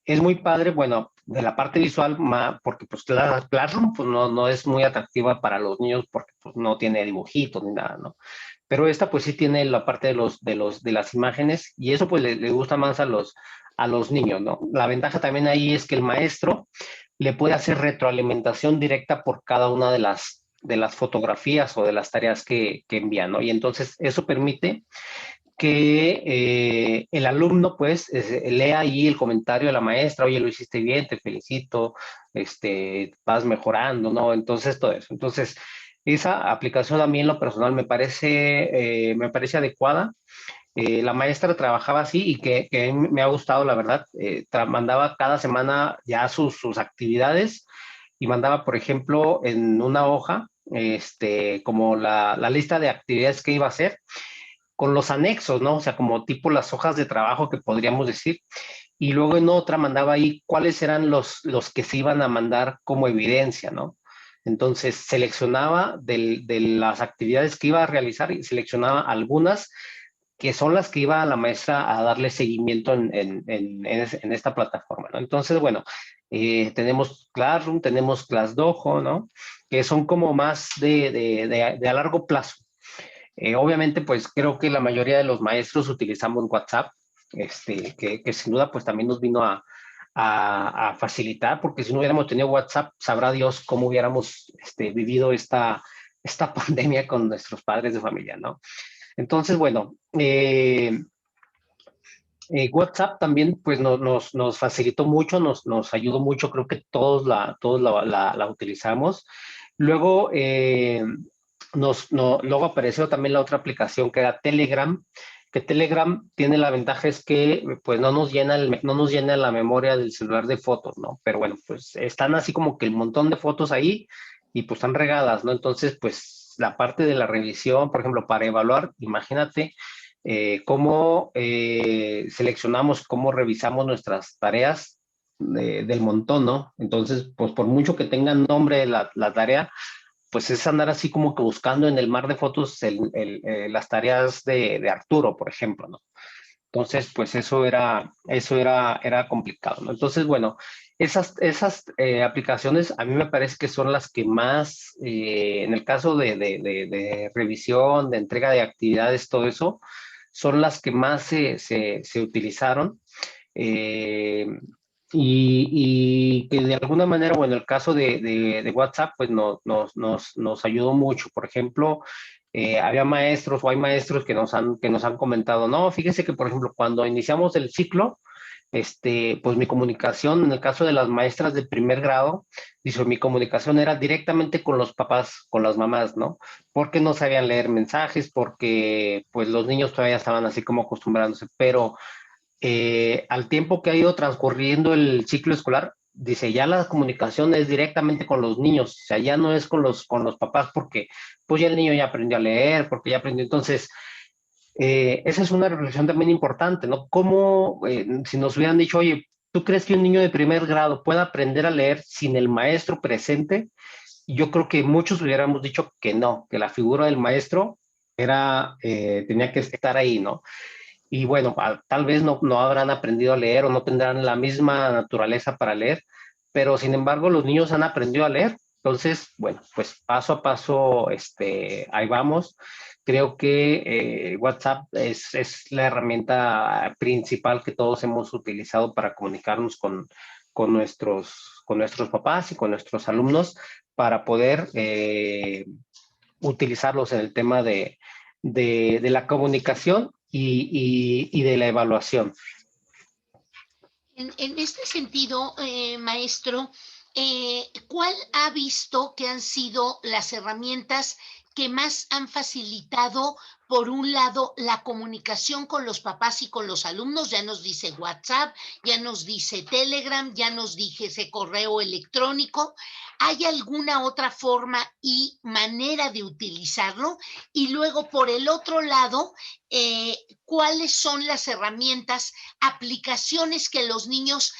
es muy padre, bueno, de la parte visual, porque pues Classroom pues, no es muy atractiva para los niños porque pues, no tiene dibujitos ni nada, ¿no? Pero esta pues sí tiene la parte de las imágenes y eso pues le gusta más a los niños, ¿no? La ventaja también ahí es que el maestro le puede hacer retroalimentación directa por cada una de las fotografías o de las tareas que envía, ¿no? Y entonces eso permite que el alumno pues lea ahí el comentario de la maestra, oye, lo hiciste bien, te felicito, vas mejorando, ¿no? Entonces, todo eso. Entonces, esa aplicación a mí en lo personal me parece adecuada. La maestra trabajaba así y que me ha gustado, la verdad. Mandaba cada semana ya sus actividades y mandaba, por ejemplo, en una hoja, como la lista de actividades que iba a hacer con los anexos, ¿no? O sea, como tipo las hojas de trabajo que podríamos decir. Y luego en otra mandaba ahí cuáles eran los que se iban a mandar como evidencia, ¿no? Entonces seleccionaba de las actividades que iba a realizar y seleccionaba algunas que son las que iba la maestra a darle seguimiento en esta plataforma, ¿no? Entonces, bueno, tenemos Classroom, tenemos ClassDojo, ¿no? Que son como más de a largo plazo. Obviamente, pues creo que la mayoría de los maestros utilizamos WhatsApp, que sin duda pues también nos vino a facilitar, porque si no hubiéramos tenido WhatsApp, sabrá Dios cómo hubiéramos vivido esta pandemia con nuestros padres de familia, ¿no? Entonces, bueno, WhatsApp también pues nos facilitó mucho, nos ayudó mucho, creo que todos la utilizamos. Luego, luego apareció también la otra aplicación que era Telegram, que Telegram tiene la ventaja es que pues no nos llena la memoria del celular de fotos, ¿no? Pero bueno, pues están así como que el montón de fotos ahí y pues están regadas, ¿no? Entonces, pues la parte de la revisión, por ejemplo, para evaluar, imagínate cómo seleccionamos, cómo revisamos nuestras tareas del montón, ¿no? Entonces, pues por mucho que tengan nombre la tarea, pues es andar así como que buscando en el mar de fotos las tareas de Arturo, por ejemplo, ¿no? Entonces, pues eso era complicado, ¿no? Entonces, bueno, esas aplicaciones a mí me parece que son las que más, en el caso de revisión, de entrega de actividades, todo eso, son las que más se utilizaron. eh, y que de alguna manera, bueno, el caso de WhatsApp, pues nos ayudó mucho. Por ejemplo, había maestros o hay maestros que nos han comentado, no, fíjese que, por ejemplo, cuando iniciamos el ciclo, pues mi comunicación, en el caso de las maestras de primer grado, dice, mi comunicación era directamente con los papás, con las mamás, ¿no? Porque no sabían leer mensajes, porque pues los niños todavía estaban así como acostumbrándose, pero al tiempo que ha ido transcurriendo el ciclo escolar, dice, ya la comunicación es directamente con los niños, o sea, ya no es con los papás, porque pues ya el niño ya aprendió a leer, porque ya aprendió, entonces, esa es una reflexión también importante, ¿no? Como si nos hubieran dicho, oye, ¿tú crees que un niño de primer grado pueda aprender a leer sin el maestro presente? Yo creo que muchos hubiéramos dicho que no, que la figura del maestro tenía que estar ahí, ¿no? Y bueno, tal vez no habrán aprendido a leer o no tendrán la misma naturaleza para leer, pero sin embargo los niños han aprendido a leer. Entonces, bueno, pues paso a paso, ahí vamos. Creo que WhatsApp es la herramienta principal que todos hemos utilizado para comunicarnos con nuestros papás y con nuestros alumnos para poder utilizarlos en el tema de la comunicación y de la evaluación. En este sentido, maestro, ¿cuál ha visto que han sido las herramientas que más han facilitado, por un lado, la comunicación con los papás y con los alumnos? Ya nos dice WhatsApp, ya nos dice Telegram, ya nos dice ese correo electrónico. ¿Hay alguna otra forma y manera de utilizarlo? Y luego, por el otro lado, ¿cuáles son las herramientas, aplicaciones que los niños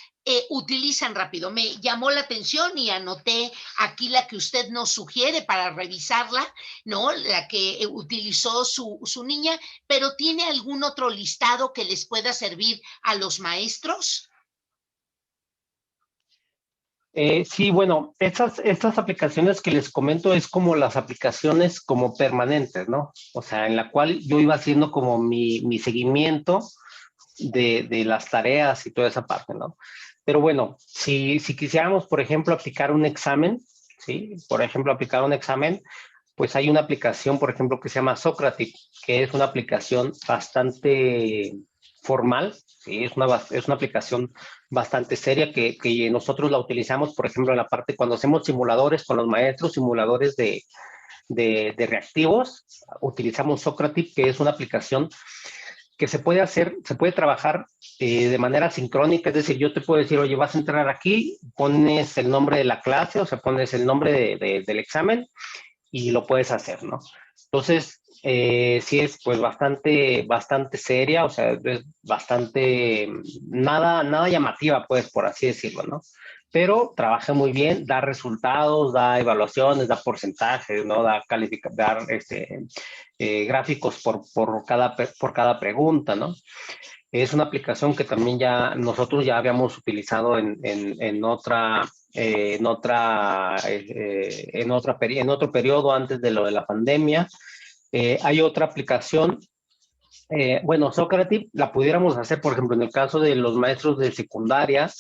utilizan rápido? Me llamó la atención y anoté aquí la que usted nos sugiere para revisarla, ¿no? La que utilizó su niña, pero ¿tiene algún otro listado que les pueda servir a los maestros? Sí, bueno, estas aplicaciones que les comento es como las aplicaciones como permanentes, ¿no? O sea, en la cual yo iba haciendo como mi seguimiento de las tareas y toda esa parte, ¿no? Pero bueno, si quisiéramos, por ejemplo, aplicar un examen, ¿sí? Por ejemplo, aplicar un examen, pues hay una aplicación, por ejemplo, que se llama Socrative, que es una aplicación bastante formal, ¿sí? Es una aplicación bastante seria que nosotros la utilizamos, por ejemplo, en la parte cuando hacemos simuladores con los maestros, simuladores de reactivos, utilizamos Socrative, que es una aplicación que se puede trabajar de manera sincrónica, es decir, yo te puedo decir, oye, vas a entrar aquí, pones el nombre de la clase, o sea, pones el nombre del examen y lo puedes hacer, ¿no? Entonces, sí es pues bastante seria, o sea, es bastante, nada llamativa, pues, por así decirlo, ¿no? Pero trabaja muy bien, da resultados, da evaluaciones, da porcentajes, ¿no? Dar gráficos por cada pregunta, ¿no? Es una aplicación que también nosotros ya habíamos utilizado en otro periodo antes de lo de la pandemia. Hay otra aplicación, bueno, Socrative la pudiéramos hacer, por ejemplo, en el caso de los maestros de secundaria,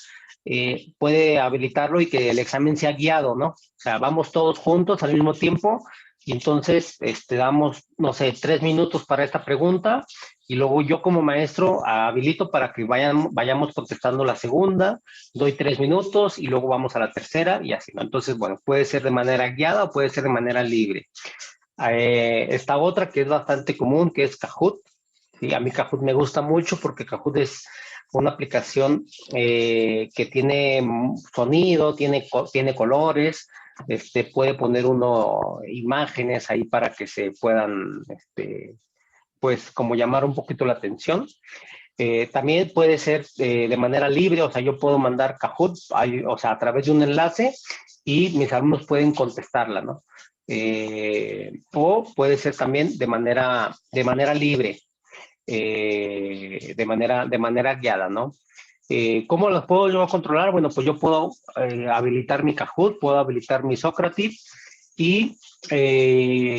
puede habilitarlo y que el examen sea guiado, ¿no? O sea, vamos todos juntos al mismo tiempo y entonces damos, no sé, 3 minutos para esta pregunta y luego yo como maestro habilito para que vayamos contestando la segunda, doy 3 minutos y luego vamos a la tercera y así, ¿no? Entonces, bueno, puede ser de manera guiada o puede ser de manera libre. Esta otra que es bastante común, que es Kahoot. Sí, a mí Kahoot me gusta mucho porque Kahoot es una aplicación que tiene sonido, tiene colores, puede poner uno imágenes ahí para que se puedan, pues, como llamar un poquito la atención. También puede ser de manera libre, o sea, yo puedo mandar Kahoot, o sea, a través de un enlace y mis alumnos pueden contestarla, ¿no? O puede ser también de manera libre, de manera guiada, ¿no? ¿Cómo las puedo yo controlar? Bueno, pues yo puedo habilitar mi Kahoot, puedo habilitar mi Socrative y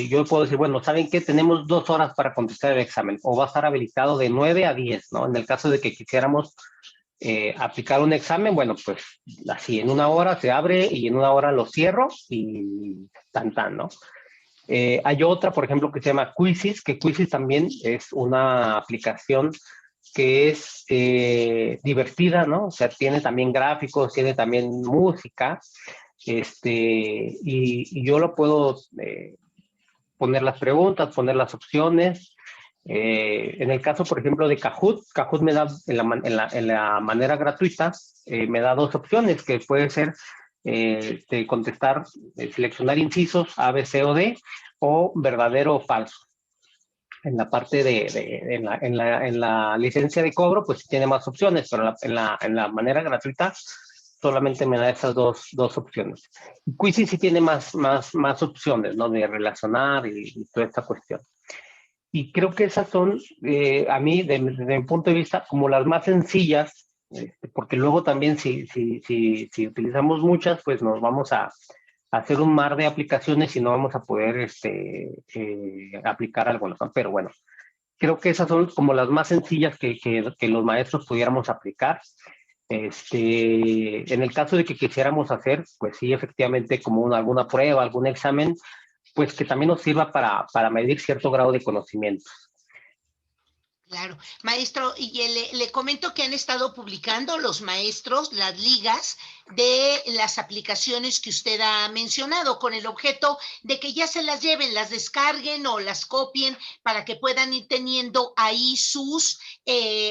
yo puedo decir, bueno, ¿saben qué? Tenemos 2 horas para contestar el examen o va a estar habilitado de 9 a 10, ¿no? En el caso de que quisiéramos aplicar un examen, bueno, pues así, en 1 hora se abre y en 1 hora lo cierro y tan, ¿no? Hay otra, por ejemplo, que se llama Quizzes, que Quizzes también es una aplicación que es divertida, ¿no? O sea, tiene también gráficos, tiene también música, y yo lo puedo poner las preguntas, poner las opciones. En el caso, por ejemplo, de Kahoot, Kahoot me da en la manera gratuita, me da dos opciones, que puede ser de contestar, seleccionar incisos A, B, C o D, o verdadero o falso. En la parte en la licencia de cobro, pues tiene más opciones, pero en la manera gratuita solamente me da esas dos opciones. Quizy sí tiene más opciones, ¿no? De relacionar y toda esta cuestión. Y creo que esas son, a mí, desde mi punto de vista, como las más sencillas, porque luego también si utilizamos muchas, pues nos vamos a hacer un mar de aplicaciones y no vamos a poder aplicar algo, ¿no? Pero bueno, creo que esas son como las más sencillas que los maestros pudiéramos aplicar. En el caso de que quisiéramos hacer, pues sí, efectivamente, como alguna prueba, algún examen, pues que también nos sirva para medir cierto grado de conocimiento. Claro, maestro, y le comento que han estado publicando los maestros las ligas de las aplicaciones que usted ha mencionado, con el objeto de que ya se las lleven, las descarguen o las copien para que puedan ir teniendo ahí sus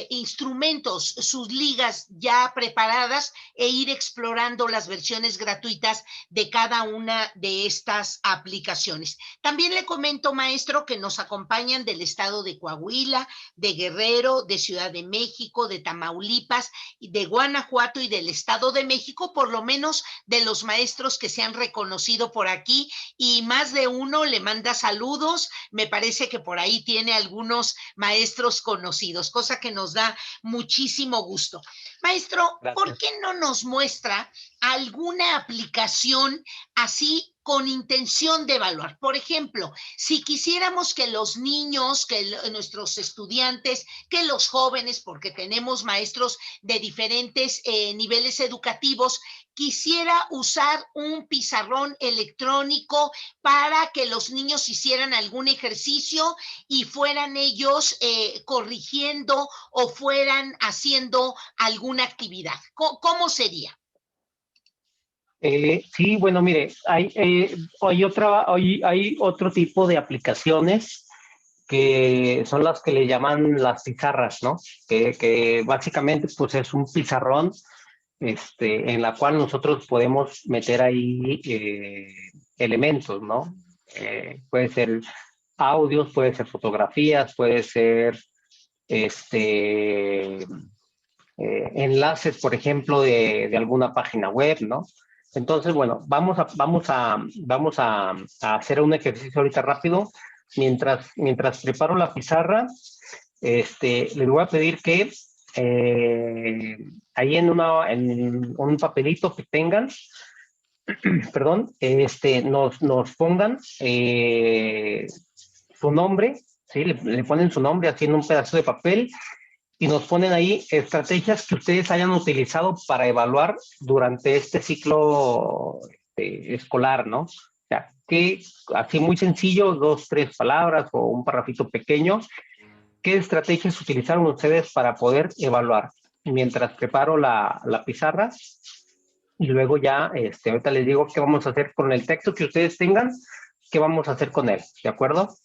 instrumentos, sus ligas ya preparadas e ir explorando las versiones gratuitas de cada una de estas aplicaciones. También le comento, maestro, que nos acompañan del estado de Coahuila, de Guerrero, de Ciudad de México, de Tamaulipas, de Guanajuato y del Estado de México, por lo menos de los maestros que se han reconocido por aquí, y más de uno le manda saludos. Me parece que por ahí tiene algunos maestros conocidos, cosa que nos da muchísimo gusto. Maestro, ¿por Gracias. qué no nos muestra alguna aplicación así con intención de evaluar? Por ejemplo, si quisiéramos que los niños, que nuestros estudiantes, que los jóvenes, porque tenemos maestros de diferentes niveles educativos, quisiera usar un pizarrón electrónico para que los niños hicieran algún ejercicio y fueran ellos corrigiendo o fueran haciendo alguna actividad. ¿Cómo sería? Sí, bueno, mire, hay otro tipo de aplicaciones que son las que le llaman las pizarras, ¿no? Que básicamente pues es un pizarrón en la cual nosotros podemos meter ahí elementos, ¿no? Puede ser audios, puede ser fotografías, puede ser este, enlaces, por ejemplo, de alguna página web, ¿no? Entonces, bueno, vamos a hacer un ejercicio ahorita rápido. Mientras preparo la pizarra, les voy a pedir que ahí en un papelito que tengan, perdón, nos pongan su nombre, ¿sí? Le ponen su nombre así en un pedazo de papel y nos ponen ahí estrategias que ustedes hayan utilizado para evaluar durante este ciclo escolar, ¿no? O sea, que así muy sencillo, dos, tres palabras o un parrafito pequeño, ¿qué estrategias utilizaron ustedes para poder evaluar? Mientras preparo la pizarra y luego ya, ahorita les digo qué vamos a hacer con el texto que ustedes tengan, qué vamos a hacer con él, ¿de acuerdo?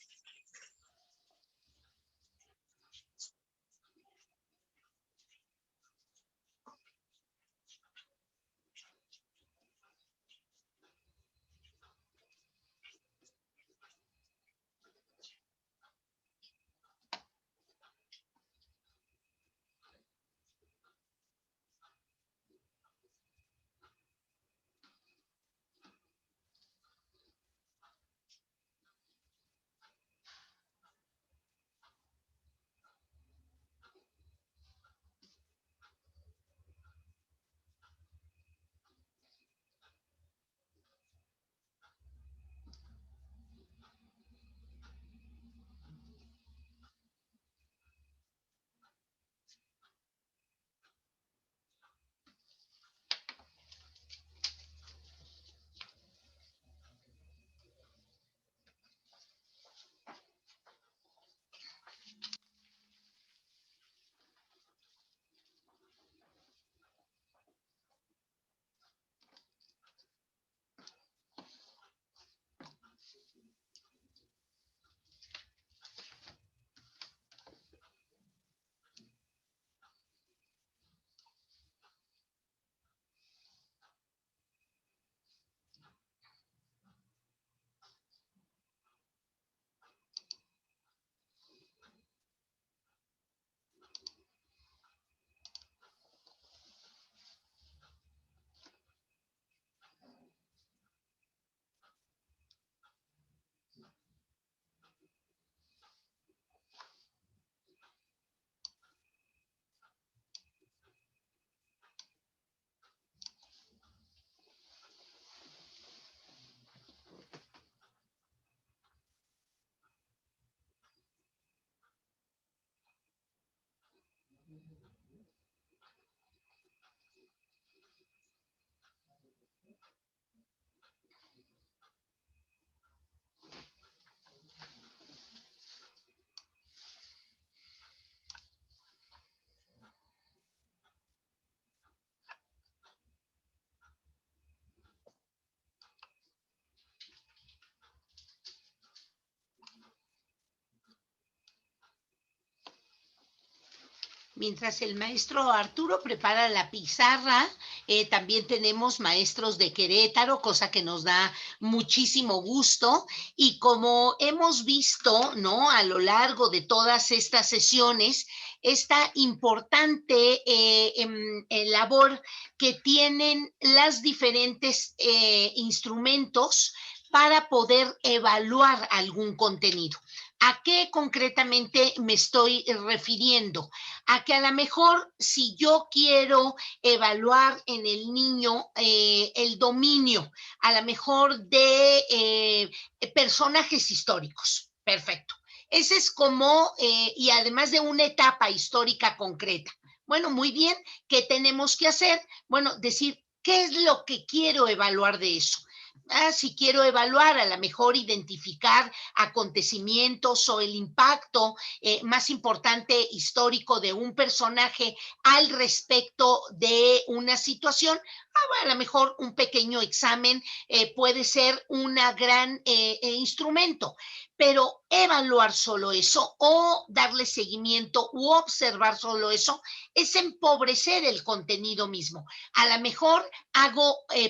Mientras el maestro Arturo prepara la pizarra, también tenemos maestros de Querétaro, cosa que nos da muchísimo gusto. Y como hemos visto, ¿no? A lo largo de todas estas sesiones, esta importante labor que tienen las diferentes instrumentos para poder evaluar algún contenido. ¿A qué concretamente me estoy refiriendo? A que a lo mejor si yo quiero evaluar en el niño el dominio, a lo mejor de personajes históricos, perfecto. Ese es como, y además de una etapa histórica concreta. Bueno, muy bien, ¿qué tenemos que hacer? Bueno, decir, ¿qué es lo que quiero evaluar de eso? Si quiero evaluar, a lo mejor identificar acontecimientos o el impacto más importante histórico de un personaje al respecto de una situación, a lo mejor un pequeño examen puede ser un gran instrumento, pero evaluar solo eso o darle seguimiento u observar solo eso es empobrecer el contenido mismo. A lo mejor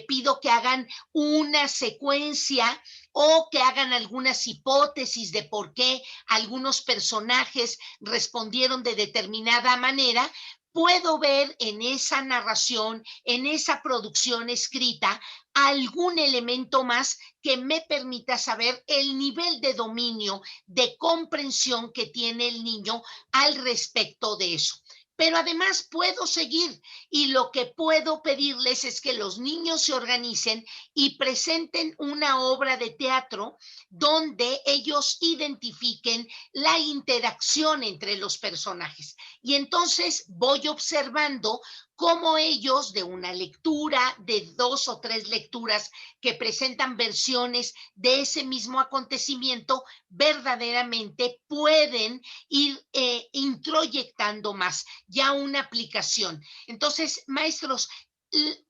pido que hagan una secuencia o que hagan algunas hipótesis de por qué algunos personajes respondieron de determinada manera. Puedo ver en esa narración, en esa producción escrita, algún elemento más que me permita saber el nivel de dominio, de comprensión que tiene el niño al respecto de eso. Pero además puedo seguir y lo que puedo pedirles es que los niños se organicen y presenten una obra de teatro donde ellos identifiquen la interacción entre los personajes. Y entonces voy observando cómo ellos de una lectura, de 2 o 3 lecturas que presentan versiones de ese mismo acontecimiento, verdaderamente pueden ir introyectando más, ya una aplicación. Entonces, maestros,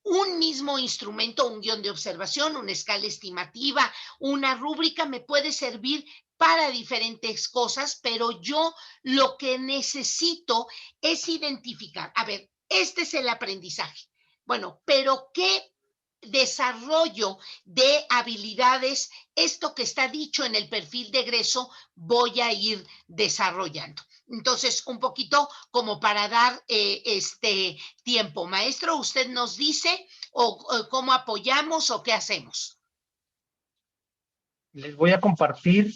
un mismo instrumento, un guión de observación, una escala estimativa, una rúbrica me puede servir para diferentes cosas, pero yo lo que necesito es identificar, a ver, este es el aprendizaje. Bueno, pero ¿qué desarrollo de habilidades, esto que está dicho en el perfil de egreso, voy a ir desarrollando? Entonces, un poquito como para dar este tiempo. Maestro, usted nos dice o cómo apoyamos o qué hacemos. Les voy a compartir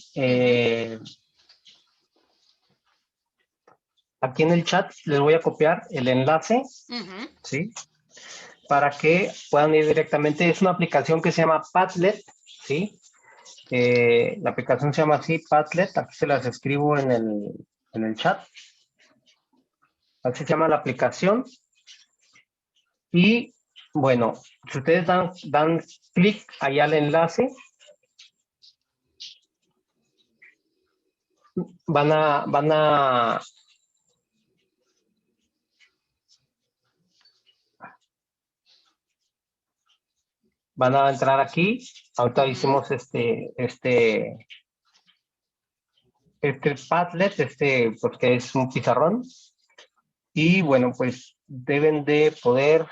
aquí en el chat, les voy a copiar el enlace, ¿sí? Para que puedan ir directamente. Es una aplicación que se llama Padlet, ¿sí? La aplicación se llama así, Padlet. Aquí se las escribo en el chat. Así se llama la aplicación. Y bueno, si ustedes dan clic ahí al enlace, van a entrar aquí. Ahorita hicimos este Padlet, porque es un pizarrón. Y bueno, pues deben de poder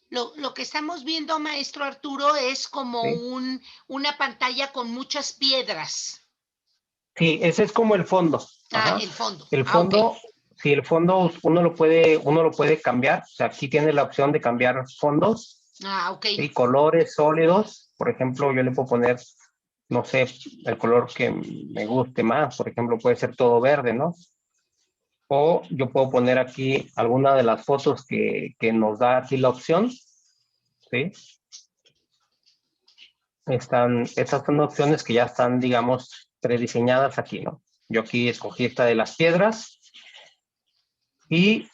Lo que estamos viendo, maestro Arturo, es como ¿sí? una pantalla con muchas piedras. Sí, ese es como el fondo. Ajá. El fondo. El fondo, Okay. sí, el fondo uno lo puede cambiar. O sea, aquí tiene la opción de cambiar fondos. Ok. Y colores sólidos. Por ejemplo, yo le puedo poner, no sé, el color que me guste más. Por ejemplo, puede ser todo verde, ¿no? o yo puedo poner aquí alguna de las fotos que nos da aquí la opción, ¿sí? Estas son opciones que ya están, digamos, prediseñadas aquí, ¿no? Yo aquí escogí esta de las piedras y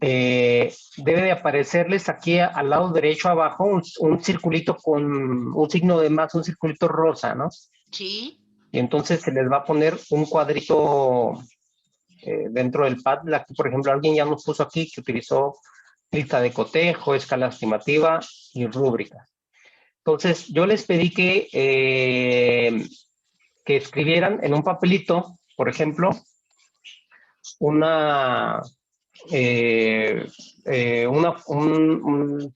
debe de aparecerles aquí al lado derecho abajo un circulito con un signo de más, un circulito rosa, ¿no? Sí. Y entonces se les va a poner un cuadrito dentro del Padlet. Aquí, por ejemplo, alguien ya nos puso aquí que utilizó lista de cotejo, escala estimativa y rúbrica. Entonces, yo les pedí que escribieran en un papelito, por ejemplo,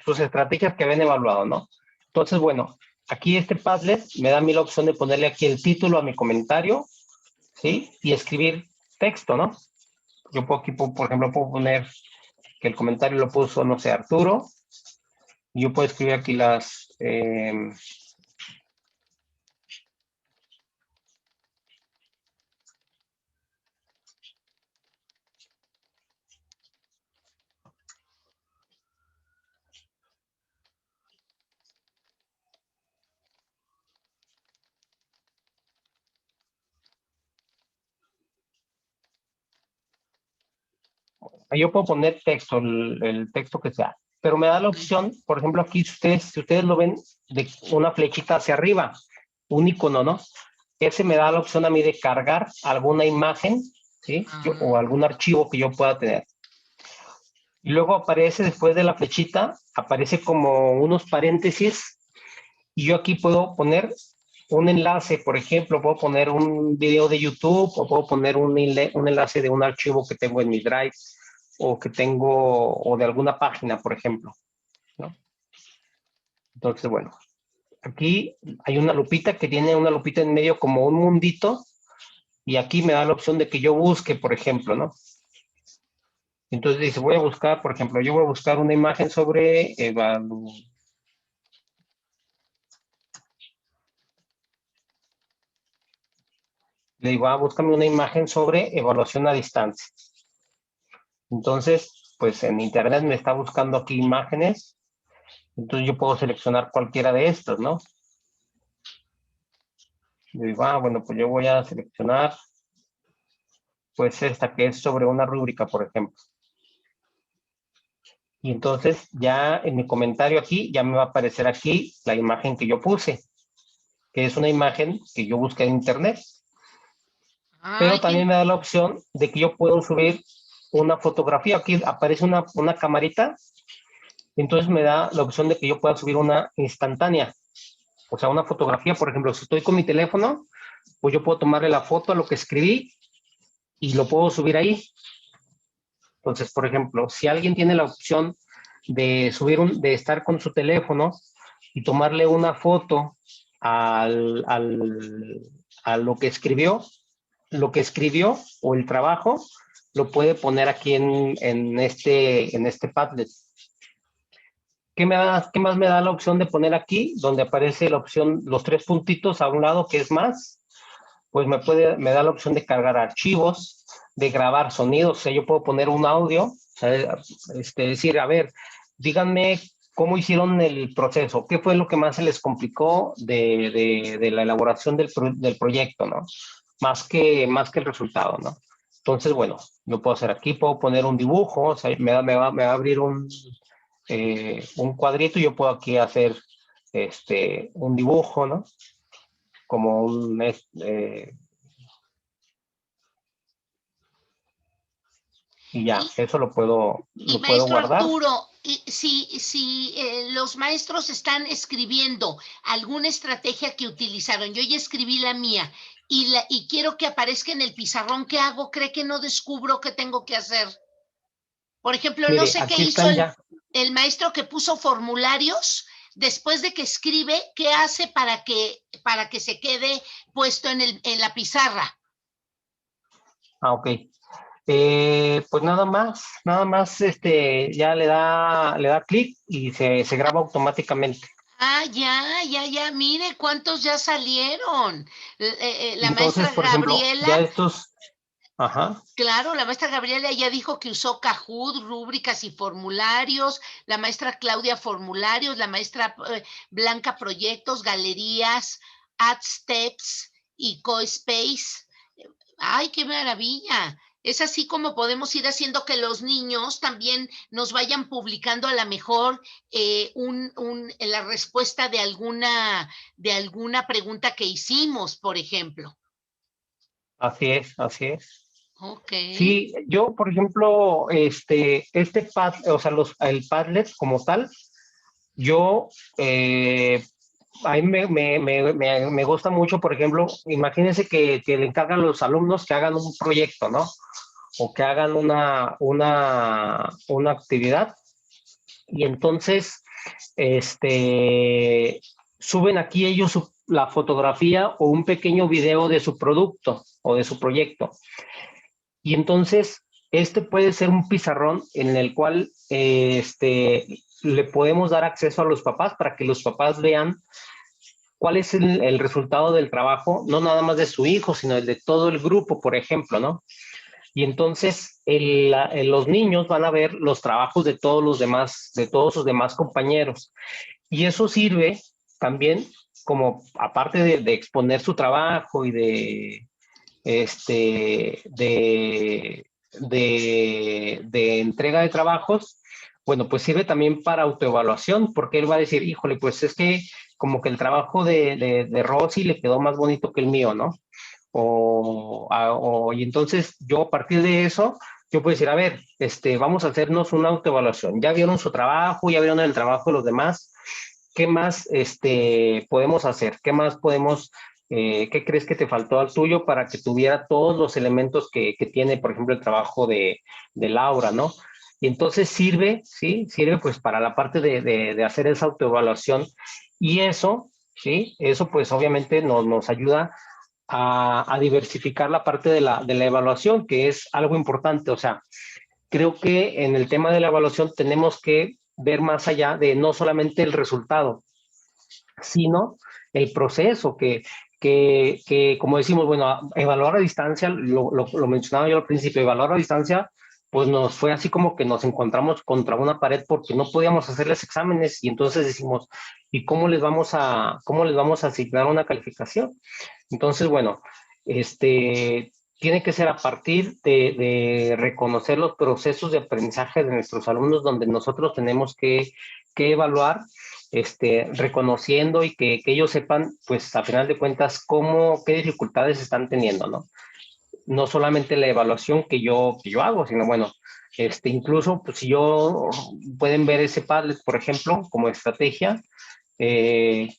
sus estrategias que habían evaluado, ¿no? Entonces, bueno, aquí este Padlet me da a mí la opción de ponerle aquí el título a mi comentario, ¿sí? Y escribir texto, ¿no? Yo puedo aquí, por ejemplo, puedo poner que el comentario lo puso, no sé, Arturo. Yo puedo escribir aquí yo puedo poner texto, el texto que sea, pero me da la opción, por ejemplo, aquí si ustedes lo ven, de una flechita hacia arriba, un icono, ¿no? Ese me da la opción a mí de cargar alguna imagen, ¿sí? O algún archivo que yo pueda tener. Y luego aparece después de la flechita, aparece como unos paréntesis, y yo aquí puedo poner un enlace, por ejemplo, puedo poner un video de YouTube o puedo poner un enlace de un archivo que tengo en mi Drive o que tengo, o de alguna página, por ejemplo, ¿no? Entonces, bueno, aquí hay una lupita que tiene una lupita en medio como un mundito y aquí me da la opción de que yo busque, por ejemplo, ¿no? Entonces dice, voy a buscar, por ejemplo, yo voy a buscar una imagen sobre le digo, búscame una imagen sobre evaluación a distancia. Entonces, pues en internet me está buscando aquí imágenes, entonces yo puedo seleccionar cualquiera de estas, ¿no? Le digo, bueno, pues yo voy a seleccionar, pues esta que es sobre una rúbrica, por ejemplo. Y entonces ya en mi comentario aquí, ya me va a aparecer aquí la imagen que yo puse, que es una imagen que yo busqué en internet. Pero Ay, también me da la opción de que yo puedo subir una fotografía. Aquí aparece una camarita, entonces me da la opción de que yo pueda subir una instantánea. O sea, una fotografía, por ejemplo, si estoy con mi teléfono, pues yo puedo tomarle la foto a lo que escribí y lo puedo subir ahí. Entonces, por ejemplo, si alguien tiene la opción de de estar con su teléfono y tomarle una foto a lo que escribió o el trabajo, lo puede poner aquí en este Padlet. ¿Qué más me da la opción de poner aquí? Donde aparece la opción, los tres puntitos a un lado, que es más, pues me da la opción de cargar archivos, de grabar sonidos. O sea, yo puedo poner un audio, o sea, decir, a ver, díganme cómo hicieron el proceso, qué fue lo que más se les complicó de la elaboración del proyecto, ¿no? Más que el resultado, ¿no? Entonces, bueno, lo puedo hacer aquí, puedo poner un dibujo, o sea, me va a abrir un cuadrito y yo puedo aquí hacer un dibujo, ¿no? Como y ya, y, eso y lo puedo maestro guardar. Arturo, si los maestros están escribiendo alguna estrategia que utilizaron, yo ya escribí la mía y quiero que aparezca en el pizarrón, ¿qué hago? ¿Cree que no descubro qué tengo que hacer? Por ejemplo, no Mire, sé qué aquí hizo están ya. el maestro que puso formularios después de que escribe, ¿qué hace para que se quede puesto en la pizarra? Ok. Pues nada más, ya le da clic y se graba automáticamente. Ah, ya, mire cuántos ya salieron. La Entonces, maestra por ejemplo, ya Gabriela, Ajá. Claro, la maestra Gabriela ya dijo que usó Kahoot, rúbricas y formularios, la maestra Claudia formularios, la maestra Blanca proyectos, galerías, AdSteps y CoSpace. ¡Ay, qué maravilla! Es así como podemos ir haciendo que los niños también nos vayan publicando a lo mejor la respuesta de alguna pregunta que hicimos, por ejemplo. Así es, así es. Ok. Sí, yo, por ejemplo, pad, o sea, el Padlet como tal, yo, a mí me gusta mucho, por ejemplo, imagínense que le encargan a los alumnos que hagan un proyecto, ¿no? O que hagan una actividad y entonces, este, suben aquí ellos la fotografía o un pequeño video de su producto o de su proyecto. Y entonces, puede ser un pizarrón en el cual le podemos dar acceso a los papás para que los papás vean cuál es el resultado del trabajo, no nada más de su hijo, sino el de todo el grupo, por ejemplo, ¿no? Y entonces los niños van a ver los trabajos de todos los demás, de todos sus demás compañeros. Y eso sirve también como, aparte de exponer su trabajo y de entrega de trabajos, bueno, pues sirve también para autoevaluación, porque él va a decir, híjole, pues es que como que el trabajo de Rosy le quedó más bonito que el mío, ¿no? Y entonces yo a partir de eso, yo puedo decir, a ver, vamos a hacernos una autoevaluación. Ya vieron su trabajo, ya vieron el trabajo de los demás. ¿Qué más podemos hacer? ¿Qué más podemos, qué crees que te faltó al tuyo para que tuviera todos los elementos que tiene, por ejemplo, el trabajo de Laura, ¿no? Y entonces sirve, ¿sí? Sirve pues para la parte de hacer esa autoevaluación y eso, ¿sí? Eso pues obviamente nos ayuda a diversificar la parte de la evaluación, que es algo importante. O sea, creo que en el tema de la evaluación tenemos que ver más allá de no solamente el resultado, sino el proceso que como decimos, bueno, evaluar a distancia, lo mencionaba yo al principio, evaluar a distancia, pues nos fue así como que nos encontramos contra una pared porque no podíamos hacerles exámenes y entonces decimos, ¿y cómo les vamos a asignar una calificación? Entonces, bueno, tiene que ser a partir de reconocer los procesos de aprendizaje de nuestros alumnos donde nosotros tenemos que evaluar, reconociendo y que ellos sepan, pues a final de cuentas, qué dificultades están teniendo, ¿no? No solamente la evaluación que yo hago, sino bueno, incluso pues, si pueden ver ese Padlet, por ejemplo, como estrategia,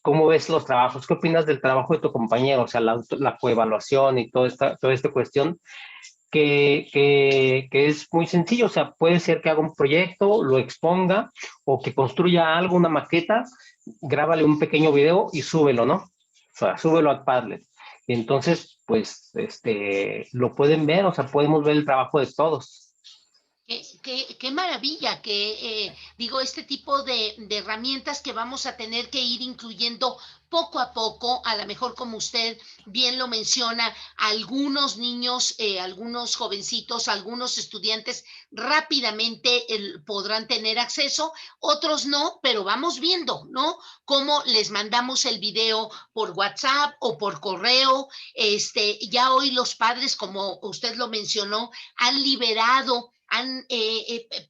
¿cómo ves los trabajos? ¿Qué opinas del trabajo de tu compañero? O sea, la coevaluación y toda esta cuestión que es muy sencillo. O sea, puede ser que haga un proyecto, lo exponga o que construya algo, una maqueta, grábale un pequeño video y súbelo, ¿no? O sea, súbelo a Padlet. Y entonces, pues, lo pueden ver, o sea, podemos ver el trabajo de todos. Qué maravilla que, digo, este tipo de herramientas que vamos a tener que ir incluyendo poco a poco, a lo mejor como usted bien lo menciona, algunos niños, algunos jovencitos, algunos estudiantes rápidamente podrán tener acceso, otros no, pero vamos viendo, ¿no? Cómo les mandamos el video por WhatsApp o por correo. Ya hoy los padres, como usted lo mencionó, han liberado, han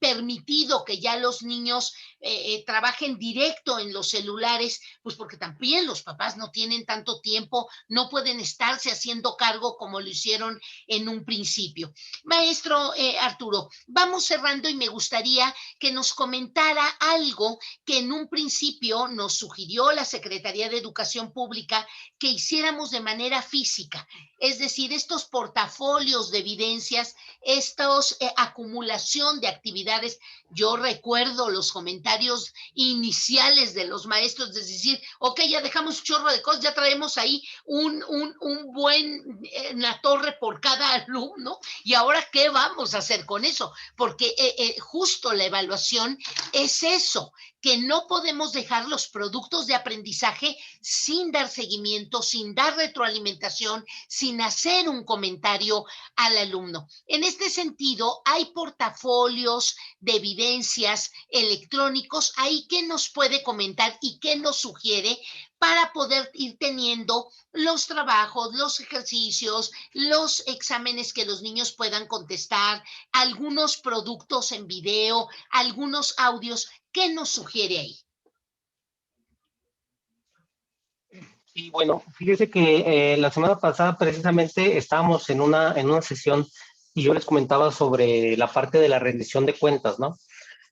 permitido que ya los niños trabajen directo en los celulares, pues porque también los papás no tienen tanto tiempo, no pueden estarse haciendo cargo como lo hicieron en un principio. Maestro Arturo, vamos cerrando y me gustaría que nos comentara algo que en un principio nos sugirió la Secretaría de Educación Pública que hiciéramos de manera física, es decir, estos portafolios de evidencias, estos acumulación de actividades. Yo recuerdo los comentarios iniciales de los maestros, es decir, ok, ya dejamos un chorro de cosas, ya traemos ahí un buen, una torre por cada alumno, y ahora, ¿qué vamos a hacer con eso? Porque justo la evaluación es eso, que no podemos dejar los productos de aprendizaje sin dar seguimiento, sin dar retroalimentación, sin hacer un comentario al alumno. En este sentido, hay portafolios de evidencias electrónicos ahí que nos puede comentar y que nos sugiere para poder ir teniendo los trabajos, los ejercicios, los exámenes que los niños puedan contestar, algunos productos en video, algunos audios. ¿Qué nos sugiere ahí? Y bueno, fíjese que la semana pasada precisamente estábamos en una sesión y yo les comentaba sobre la parte de la rendición de cuentas, ¿no?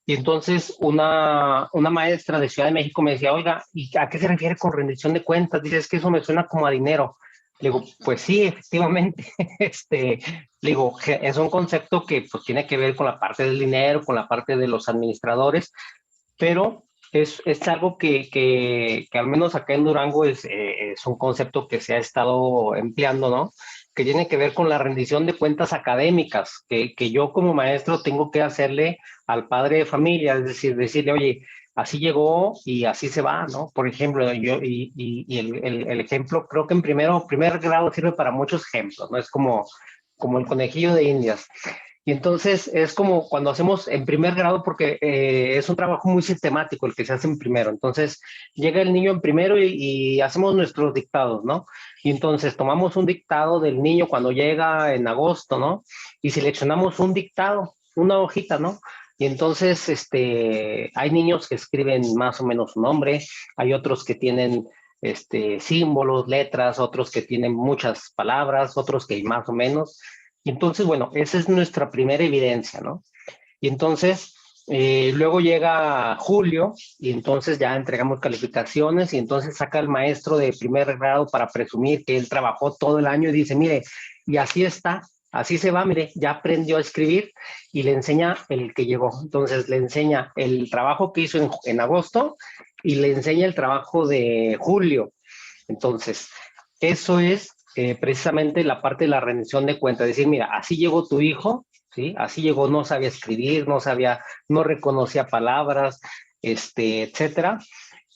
Y entonces una maestra de Ciudad de México me decía, oiga, ¿y a qué se refiere con rendición de cuentas? Dice, es que eso me suena como a dinero. Le digo, pues sí, efectivamente, le digo, es un concepto que pues tiene que ver con la parte del dinero, con la parte de los administradores, pero es algo que al menos acá en Durango es un concepto que se ha estado empleando, ¿no? Que tiene que ver con la rendición de cuentas académicas, que yo como maestro tengo que hacerle al padre de familia, es decir, decirle, oye, así llegó y así se va, ¿no? Por ejemplo, y el ejemplo, creo que en primer grado sirve para muchos ejemplos, ¿no? Es como el conejillo de Indias. Y entonces es como cuando hacemos en primer grado, porque es un trabajo muy sistemático el que se hace en primero. Entonces llega el niño en primero y hacemos nuestros dictados, ¿no? Y entonces tomamos un dictado del niño cuando llega en agosto, ¿no? Y seleccionamos un dictado, una hojita, ¿no? Y entonces hay niños que escriben más o menos su nombre, hay otros que tienen símbolos, letras, otros que tienen muchas palabras, otros que más o menos. Y entonces, bueno, esa es nuestra primera evidencia, ¿no? Y entonces, luego llega julio y entonces ya entregamos calificaciones y entonces saca el maestro de primer grado para presumir que él trabajó todo el año y dice, mire, y así está, así se va, mire, ya aprendió a escribir y le enseña el que llegó. Entonces le enseña el trabajo que hizo en agosto y le enseña el trabajo de julio. Entonces, eso es precisamente la parte de la rendición de cuentas, decir, mira, así llegó tu hijo, ¿sí? Así llegó, no sabía escribir, no reconocía palabras, etcétera,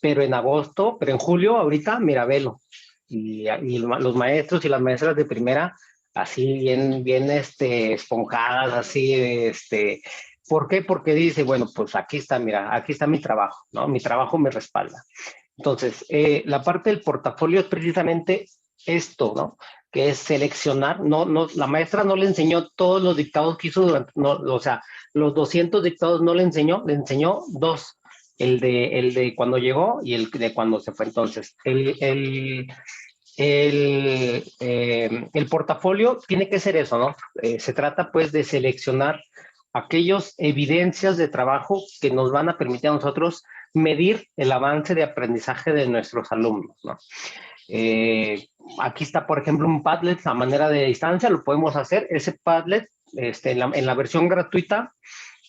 pero en julio, ahorita, mira, velo. Y los maestros y las maestras de primera, así bien, esponjadas, así, ¿por qué? Porque dice, bueno, pues aquí está, mira, aquí está mi trabajo, ¿no? Mi trabajo me respalda. Entonces, la parte del portafolio es precisamente esto, ¿no? Que es seleccionar, la maestra no le enseñó todos los dictados que hizo durante, no, o sea, los 200 dictados no le enseñó dos, el de cuando llegó y el de cuando se fue. Entonces, el portafolio tiene que ser eso, ¿no? Se trata pues de seleccionar aquellas evidencias de trabajo que nos van a permitir a nosotros medir el avance de aprendizaje de nuestros alumnos, ¿no? Aquí está, por ejemplo, un Padlet a manera de distancia, lo podemos hacer. Ese Padlet, en la versión gratuita,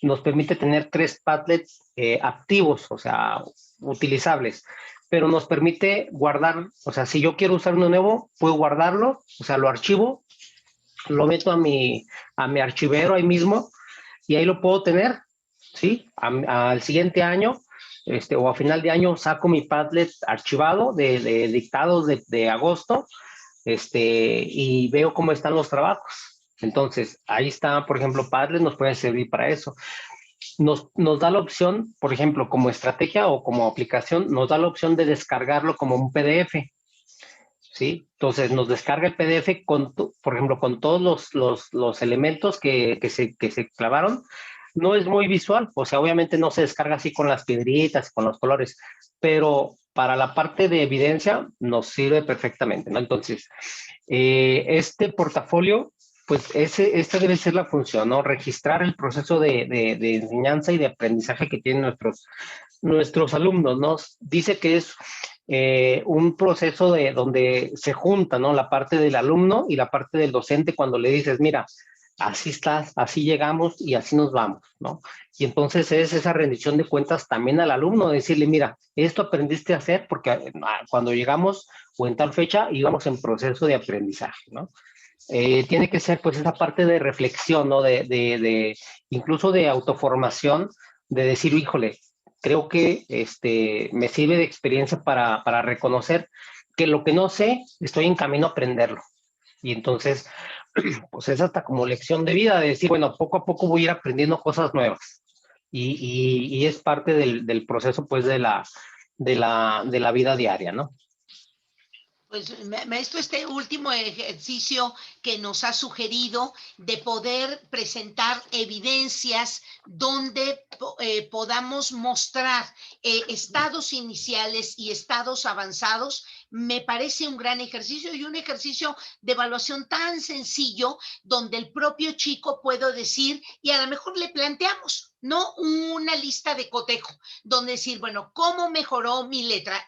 nos permite tener 3 Padlets activos, o sea, utilizables, pero nos permite guardar, o sea, si yo quiero usar uno nuevo, puedo guardarlo, o sea, lo archivo, lo meto a mi archivero ahí mismo y ahí lo puedo tener, ¿sí? Al siguiente año, o a final de año, saco mi Padlet archivado de dictados de agosto, y veo cómo están los trabajos. Entonces, ahí está, por ejemplo, Padlet nos puede servir para eso. Nos da la opción, por ejemplo, como estrategia o como aplicación, nos da la opción de descargarlo como un PDF, ¿sí? Entonces nos descarga el PDF por ejemplo, con todos los elementos que se clavaron. No es muy visual, o sea, obviamente no se descarga así con las piedritas, con los colores, pero para la parte de evidencia nos sirve perfectamente, ¿no? Entonces, este portafolio, pues esta debe ser la función, ¿no? Registrar el proceso de enseñanza y de aprendizaje que tienen nuestros alumnos, ¿no? Dice que es un proceso donde se junta, ¿no? La parte del alumno y la parte del docente cuando le dices, mira, así estás, así llegamos y así nos vamos, ¿no? Y entonces es esa rendición de cuentas también al alumno, decirle, mira, esto aprendiste a hacer porque cuando llegamos o en tal fecha íbamos en proceso de aprendizaje, ¿no? Tiene que ser pues esa parte de reflexión, ¿no? Incluso de autoformación, de decir, híjole, creo que me sirve de experiencia para reconocer que lo que no sé, estoy en camino a aprenderlo. Y entonces, pues es hasta como lección de vida, de decir, bueno, poco a poco voy a ir aprendiendo cosas nuevas. Y es parte del proceso, pues, de la vida diaria, ¿no? Pues, maestro, este último ejercicio que nos ha sugerido de poder presentar evidencias donde podamos mostrar estados iniciales y estados avanzados, me parece un gran ejercicio y un ejercicio de evaluación tan sencillo donde el propio chico puede decir, y a lo mejor le planteamos, no una lista de cotejo, donde decir, bueno, ¿cómo mejoró mi letra?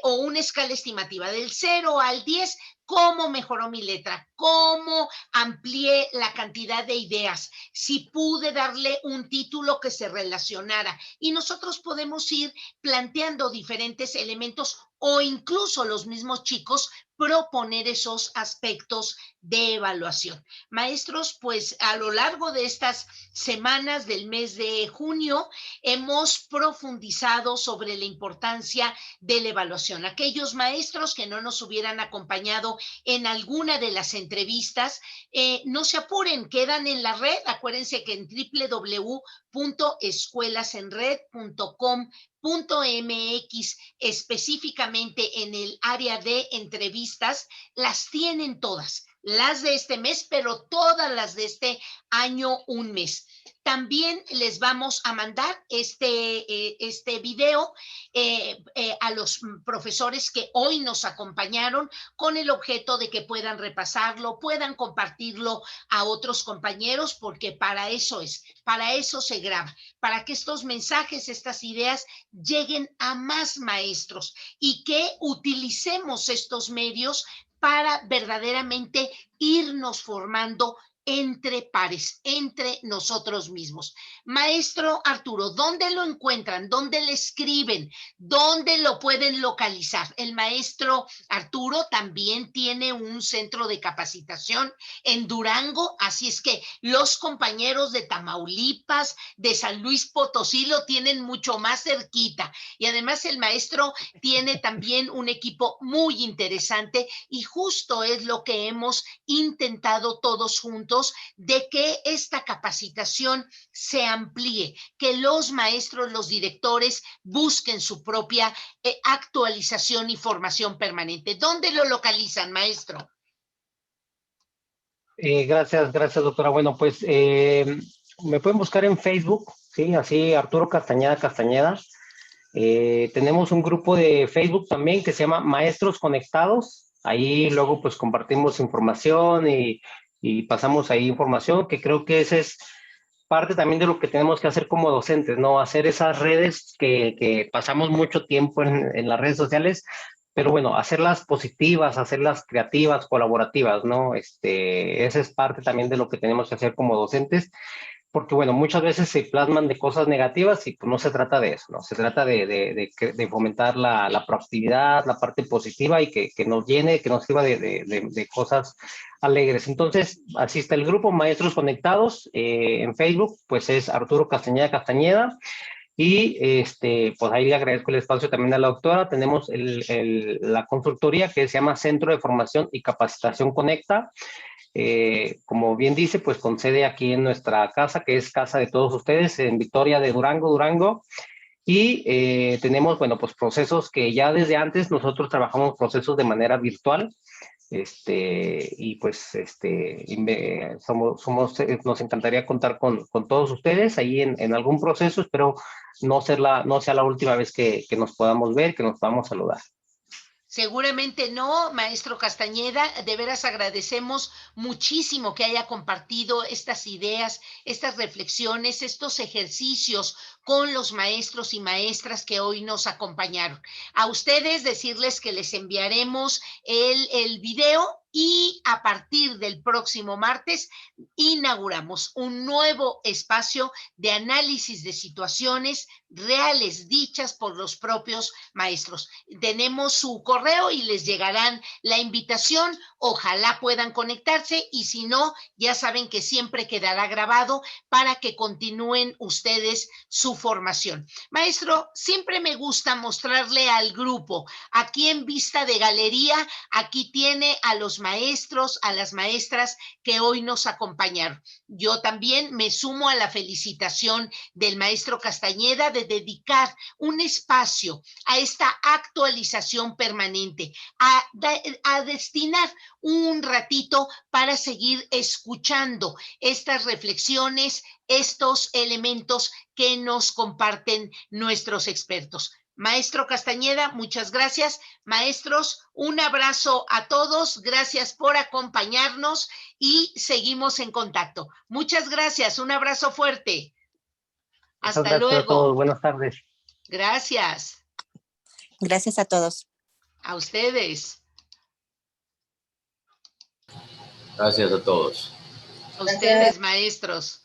O una escala estimativa del 0 al 10, cómo mejoró mi letra, cómo amplié la cantidad de ideas, si pude darle un título que se relacionara. Y nosotros podemos ir planteando diferentes elementos o incluso los mismos chicos proponer esos aspectos de evaluación. Maestros, pues a lo largo de estas semanas del mes de junio hemos profundizado sobre la importancia de la evaluación. Aquellos maestros que no nos hubieran acompañado en alguna de las entrevistas, no se apuren, quedan en la red. Acuérdense que en www.escuelasenred.com.mx, específicamente en el área de entrevistas, las tienen todas, las de este mes, pero todas las de este año, un mes. También les vamos a mandar este video a los profesores que hoy nos acompañaron con el objeto de que puedan repasarlo, puedan compartirlo a otros compañeros, porque para eso es, para eso se graba, para que estos mensajes, estas ideas lleguen a más maestros y que utilicemos estos medios para verdaderamente irnos formando entre pares, entre nosotros mismos. Maestro Arturo, ¿dónde lo encuentran? ¿Dónde le escriben? ¿Dónde lo pueden localizar? El maestro Arturo también tiene un centro de capacitación en Durango, así es que los compañeros de Tamaulipas, de San Luis Potosí lo tienen mucho más cerquita. Y además el maestro tiene también un equipo muy interesante y justo es lo que hemos intentado todos juntos, de que esta capacitación se amplíe, que los maestros, los directores busquen su propia actualización y formación permanente. ¿Dónde lo localizan, maestro? Gracias, doctora. Bueno, pues me pueden buscar en Facebook, ¿sí? Así, Arturo Castañeda. Tenemos un grupo de Facebook también que se llama Maestros Conectados. Ahí luego pues compartimos información y pasamos ahí información, que creo que ese es parte también de lo que tenemos que hacer como docentes, ¿no? Hacer esas redes que pasamos mucho tiempo en las redes sociales, pero bueno, hacerlas positivas, hacerlas creativas, colaborativas, ¿no? Esa es parte también de lo que tenemos que hacer como docentes, porque bueno, muchas veces se plasman de cosas negativas y pues no se trata de eso, ¿no? Se trata de fomentar la proactividad, la parte positiva y que nos llene, que nos sirva de cosas alegres. Entonces, así está el grupo Maestros Conectados en Facebook, pues es Arturo Castañeda. Y pues ahí le agradezco el espacio también a la doctora. Tenemos la consultoría que se llama Centro de Formación y Capacitación Conecta. Como bien dice, pues con sede aquí en nuestra casa, que es casa de todos ustedes, en Victoria de Durango. Y tenemos, bueno, pues procesos que ya desde antes nosotros trabajamos procesos de manera virtual. Y pues nos encantaría contar con todos ustedes ahí en algún proceso. Espero no sea la última vez que nos podamos ver, que nos podamos saludar. Seguramente no, maestro Castañeda, de veras agradecemos muchísimo que haya compartido estas ideas, estas reflexiones, estos ejercicios con los maestros y maestras que hoy nos acompañaron. A ustedes decirles que les enviaremos el video y a partir del próximo martes inauguramos un nuevo espacio de análisis de situaciones reales dichas por los propios maestros. Tenemos su correo y les llegarán la invitación. Ojalá puedan conectarse y si no, ya saben que siempre quedará grabado para que continúen ustedes su formación. Maestro, siempre me gusta mostrarle al grupo, aquí en vista de galería, aquí tiene a los maestros, a las maestras que hoy nos acompañaron. Yo también me sumo a la felicitación del maestro Castañeda de dedicar un espacio a esta actualización permanente, a destinar un ratito para seguir escuchando estas reflexiones, estos elementos que nos comparten nuestros expertos. Maestro Castañeda, muchas gracias. Maestros, un abrazo a todos. Gracias por acompañarnos y seguimos en contacto. Muchas gracias. Un abrazo fuerte. Muchas Hasta gracias a todos. luego. Buenas tardes. Gracias. Gracias a todos. A ustedes. Gracias a todos. A ustedes, maestros.